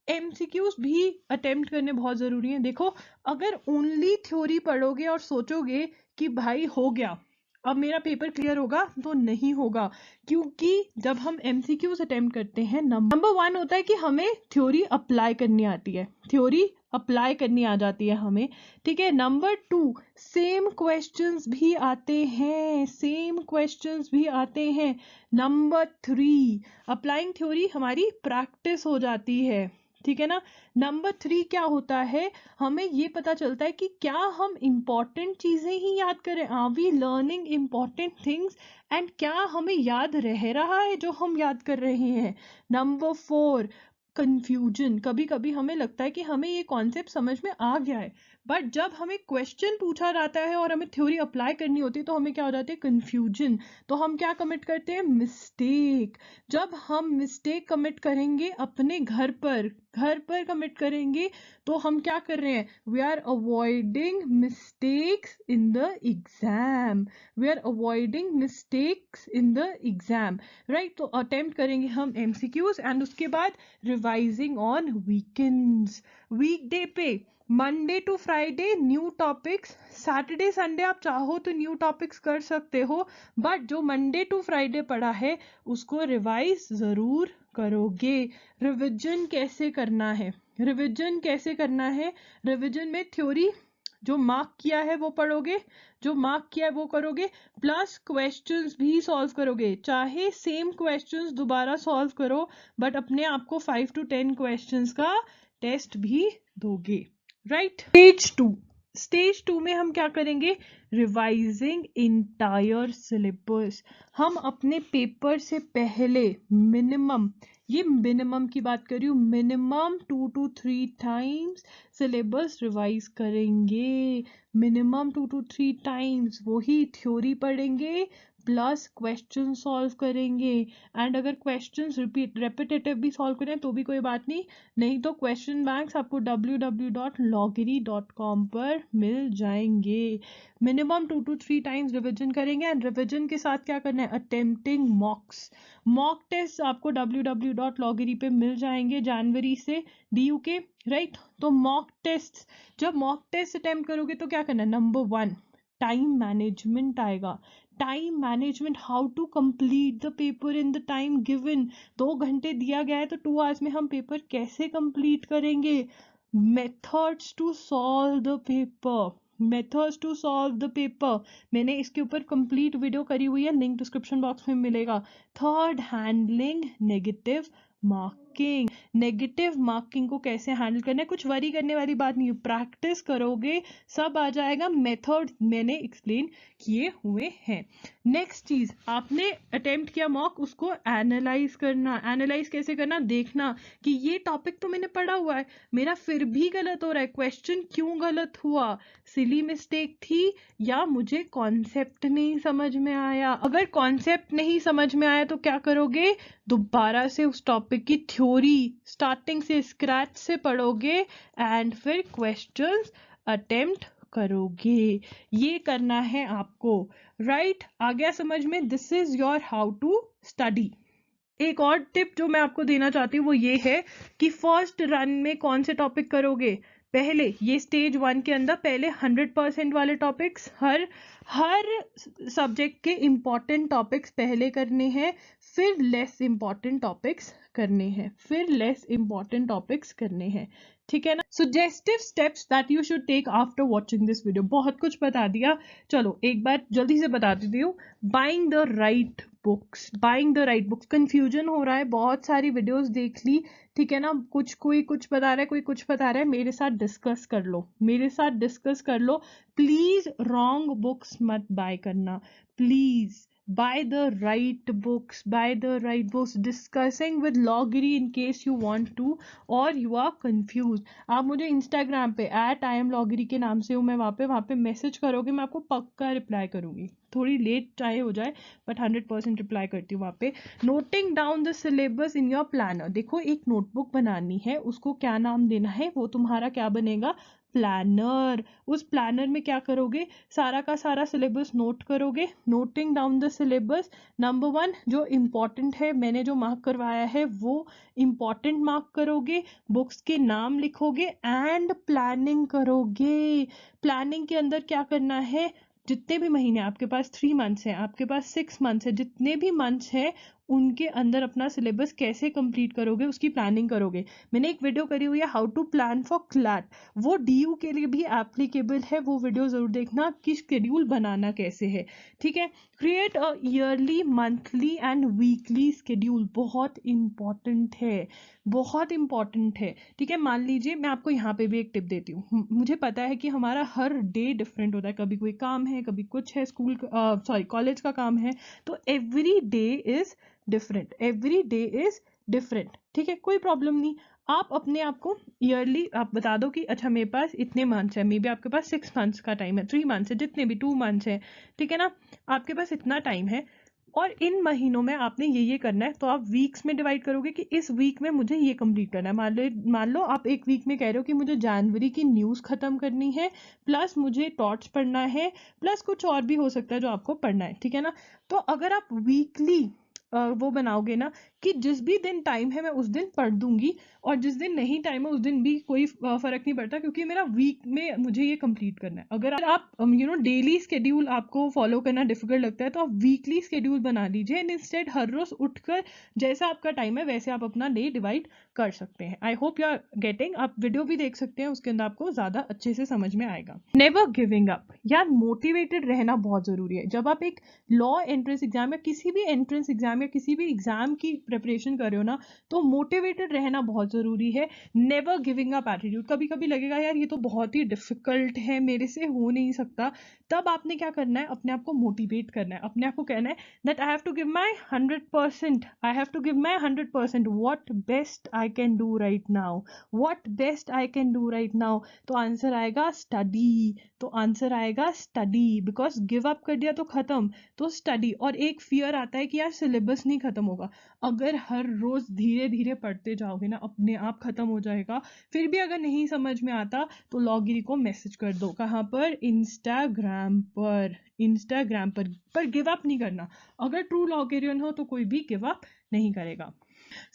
[SPEAKER 1] एमसीक्यूज भी अटेम्प्ट करने बहुत जरूरी है। देखो, अगर ओनली थ्योरी पढ़ोगे और सोचोगे कि भाई हो गया, अब मेरा पेपर क्लियर होगा, तो नहीं होगा। क्योंकि जब हम एमसीक्यूज अटेम्प्ट करते हैं, नंबर 1 होता है कि हमें थ्योरी अप्लाई करनी आती है, थ्योरी अप्लाई करनी आ जाती है हमें, ठीक है। नंबर 2, सेम क्वेश्चंस भी आते हैं। नंबर 3, अप्लाइंग थ्योरी हमारी प्रैक्टिस हो जाती है, ठीक है ना। नंबर 3 क्या होता है, हमें ये पता चलता है कि क्या हम इम्पॉर्टेंट चीजें ही याद करें, are we learning important things, and क्या हमें याद रह रहा है जो हम याद कर रहे हैं। Number 4, confusion. कभी कभी हमें लगता है कि हमें ये कॉन्सेप्ट समझ में आ गया है, बट जब हमें क्वेश्चन पूछा जाता है और हमें थ्योरी अप्लाई करनी होती है तो हमें क्या हो जाती है, कंफ्यूजन। तो हम क्या कमिट करते हैं, मिस्टेक। जब हम मिस्टेक कमिट करेंगे अपने घर पर कमिट करेंगे, तो हम क्या कर रहे हैं, we are avoiding mistakes in the exam, we are avoiding mistakes in the exam, right. तो अटेम्प्ट करेंगे हम एमसीक्यूज, एंड उसके बाद रिवाइजिंग ऑन वीकेंड्स। वीकडे पे Monday to Friday new topics, Saturday Sunday आप चाहो तो न्यू टॉपिक्स कर सकते हो, बट जो मंडे टू फ्राइडे पढ़ा है उसको रिवाइज जरूर करोगे। रिवीजन कैसे करना है, रिवीजन कैसे करना है, रिवीजन में थ्योरी जो मार्क किया है वो पढ़ोगे, जो मार्क किया है वो करोगे, प्लस क्वेश्चंस भी सॉल्व करोगे। चाहे सेम क्वेश्चंस दोबारा सॉल्व करो, बट अपने आप को 5 to 10 क्वेश्चंस का टेस्ट भी दोगे, राइट। स्टेज टू में हम क्या करेंगे, रिवाइजिंग इंटायर सिलेबस। हम अपने पेपर से पहले मिनिमम, ये मिनिमम की बात कर रही हूँ, minimum 2 to 3 times syllabus revise करेंगे, मिनिमम 2 to 3 टाइम्स। वही थ्योरी पढ़ेंगे प्लस क्वेश्चन सॉल्व करेंगे, एंड अगर क्वेश्चंस रेपिटेटिव भी सॉल्व करें तो भी कोई बात नहीं तो क्वेश्चन बैंक्स आपको www.loggery.com पर मिल जाएंगे। मिनिमम 2 to 3 टाइम्स रिविजन करेंगे, एंड रिविजन के साथ क्या करना है, अटेम्प्टिंग मॉक्स। मॉक टेस्ट आपको www.loggery पे मिल जाएंगे जनवरी से DU के, राइट। तो मॉक टेस्ट, जब मॉक टेस्ट अटेम्प्ट करोगे तो क्या करना है, नंबर 1 टाइम मैनेजमेंट आएगा। Time management, how to complete the paper in the time given. 2 घंटे दिया गया है तो 2 आवर्स में हम पेपर कैसे कंप्लीट करेंगे। Methods to solve the paper, methods to solve the paper, मैंने इसके ऊपर कंप्लीट वीडियो करी हुई है, लिंक डिस्क्रिप्शन बॉक्स में मिलेगा। Third, handling negative marking. Negative marking को कैसे हैंडल करना है, कुछ वरी करने वाली बात नहीं है, प्रैक्टिस करोगे सब आ जाएगा, मेथड मैंने एक्सप्लेन किए हुए हैं। नेक्स्ट चीज, आपने अटेम्प्ट किया मॉक, उसको एनालाइज करना। एनालाइज कैसे करना, देखना कि ये टॉपिक तो मैंने पढ़ा हुआ है, मेरा फिर भी गलत हो रहा है, क्वेश्चन क्यों गलत हुआ, सिली मिस्टेक थी या मुझे कॉन्सेप्ट नहीं समझ में आया। अगर कॉन्सेप्ट नहीं समझ में आया तो क्या करोगे, दोबारा से उस टॉपिक की थ्योरी स्टार्टिंग से स्क्रैच से पढ़ोगे, एंड फिर क्वेश्चंस अटेम्प्ट करोगे। ये करना है आपको, राइट। आ गया समझ में, this is your how to study. एक और टिप जो मैं आपको देना चाहती हूँ वो ये है कि फर्स्ट रन में कौन से टॉपिक करोगे, पहले ये स्टेज 1 के अंदर पहले 100% वाले टॉपिक्स, हर सब्जेक्ट के इम्पॉर्टेंट टॉपिक्स पहले करने हैं, फिर लेस इम्पॉर्टेंट टॉपिक्स करने हैं, फिर लेस इम्पॉर्टेंट टॉपिक्स करने हैं, ठीक है ना। Suggestive steps that you should take after watching this video, बहुत कुछ बता दिया, चलो एक बार जल्दी से बता देती हूँ। Buying the right books, buying the right books. Confusion हो रहा है, बहुत सारी वीडियोस देख ली, ठीक है ना, कोई कुछ बता रहा है, कोई कुछ बता रहा है, मेरे साथ डिस्कस कर लो, मेरे साथ डिस्कस कर लो। प्लीज रॉन्ग बुक्स मत बाय करना, please buy the right books, buy the right books. Discussing with Loggery in case you want to or you are confused. आप मुझे इंस्टाग्राम पे @IamLoggery के नाम से हूँ मैं, वहाँ पे मैसेज करोगे, मैं आपको पक्का रिप्लाई करूंगी, थोड़ी लेट चाहे हो जाए बट 100% रिप्लाई करती हूँ वहाँ पे। Noting down the syllabus in your planner, देखो एक नोटबुक बनानी है, उसको क्या नाम देना है, वो तुम्हारा क्या बनेगा, प्लानर। उस प्लानर में क्या करोगे, सारा का सारा सिलेबस नोट करोगे। Noting down the syllabus, number 1 जो इम्पॉर्टेंट है, मैंने जो मार्क करवाया है वो इम्पॉर्टेंट मार्क करोगे, बुक्स के नाम लिखोगे एंड प्लानिंग करोगे। प्लानिंग के अंदर क्या करना है, जितने भी महीने आपके पास 3 मंथ्स हैं, आपके पास 6 मंथ्स है, जितने भी मंथ्स हैं उनके अंदर अपना सिलेबस कैसे कंप्लीट करोगे उसकी प्लानिंग करोगे। मैंने एक वीडियो करी हुई है how to plan for CLAT, वो DU के लिए भी एप्लीकेबल है, वो वीडियो जरूर देखना कि शेड्यूल बनाना कैसे है, ठीक है। Create a yearly, monthly and weekly schedule, बहुत इंपॉर्टेंट है, बहुत इंपॉर्टेंट है, ठीक है। मान लीजिए मैं आपको यहाँ पे भी एक टिप देती हूँ, मुझे पता है कि हमारा हर डे डिफरेंट होता है, कभी कोई काम है, कभी कुछ है, स्कूल कॉलेज का काम है, तो every day is different, every day is different, ठीक है, कोई प्रॉब्लम नहीं। आप अपने आप को ईयरली आप बता दो कि अच्छा मेरे पास इतने मंथ्स है, मे बी आपके पास 6 मंथ्स का टाइम है, 3 मंथ्स है, जितने भी 2 मंथ्स है, ठीक है ना, आपके पास इतना टाइम है और इन महीनों में आपने ये करना है। तो आप वीक्स में डिवाइड करोगे कि इस वीक में मुझे ये कंप्लीट करना है। मान लो आप एक वीक में कह रहे हो कि मुझे जनवरी की न्यूज़ ख़त्म करनी है, प्लस मुझे टॉट्स पढ़ना है, प्लस कुछ और भी हो सकता है जो आपको पढ़ना है, ठीक है ना। तो अगर आप वीकली वो बनाओगे ना कि जिस भी दिन टाइम है मैं उस दिन पढ़ दूंगी, और जिस दिन नहीं टाइम है उस दिन भी कोई फर्क नहीं पड़ता, क्योंकि मेरा वीक में मुझे ये कंप्लीट करना है। अगर आप डेली स्केड्यूल आपको फॉलो करना डिफिकल्ट लगता है तो आप वीकली स्केड्यूल बना लीजिए, एंड इंस्टेड हर रोज उठकर जैसा आपका टाइम है वैसे आप अपना डे डिवाइड कर सकते हैं। I hope you are getting. आप वीडियो भी देख सकते हैं, उसके अंदर आपको ज्यादा अच्छे से समझ में आएगा। नेवर गिविंग अप, यार मोटिवेटेड रहना बहुत जरूरी है। जब आप एक लॉ एंट्रेंस एग्जाम या किसी भी एंट्रेंस एग्जाम या किसी भी एग्जाम की प्रिपरेशन कर रहे हो ना, तो मोटिवेटेड रहना बहुत ज़रूरी है। नेवर गिविंग अप एटीट्यूड, कभी कभी लगेगा यार ये तो बहुत ही डिफिकल्ट है, मेरे से हो नहीं सकता, तब आपने क्या करना है, अपने आप को मोटिवेट करना है, अपने आप को कहना है that I have to give my 100%, I have to give my 100%, what best I can do right now, what best I can do right now. तो आंसर आएगा स्टडी, तो आंसर आएगा स्टडी, बिकॉज गिव अप कर दिया तो खत्म, तो study. और एक फियर आता है कि यार सिलेबस नहीं खत्म होगा, अगर हर रोज धीरे धीरे पढ़ते जाओगे ना अपने आप खत्म हो जाएगा। फिर भी अगर नहीं समझ में आता तो लॉगिरी को मैसेज कर दो, कहाँ पर, इंस्टाग्राम पर, इंस्टाग्राम पर गिव अप नहीं करना। अगर ट्रू लॉगेरियन हो तो कोई भी गिव अप नहीं करेगा।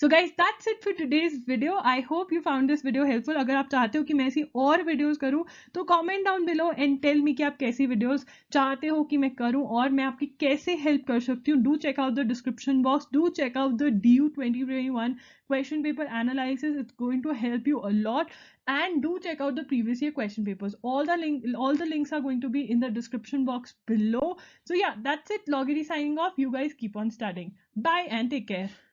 [SPEAKER 1] So guys, that's it for today's video. I hope you found this video helpful. अगर आप चाहते हो कि मैं ऐसी और वीडियोस करूं तो comment down below and tell me कि आप कैसी वीडियोस चाहते हो कि मैं करूं और मैं आपकी कैसे हेल्प कर सकती हूँ। Do check out the description box, do check out the DU 2021 question paper analysis. It's going to help you a lot. And do check out the previous year question papers. All the links are going to be in the description box below. So yeah, that's it. Logiri signing off. You guys keep on studying. Bye and take care.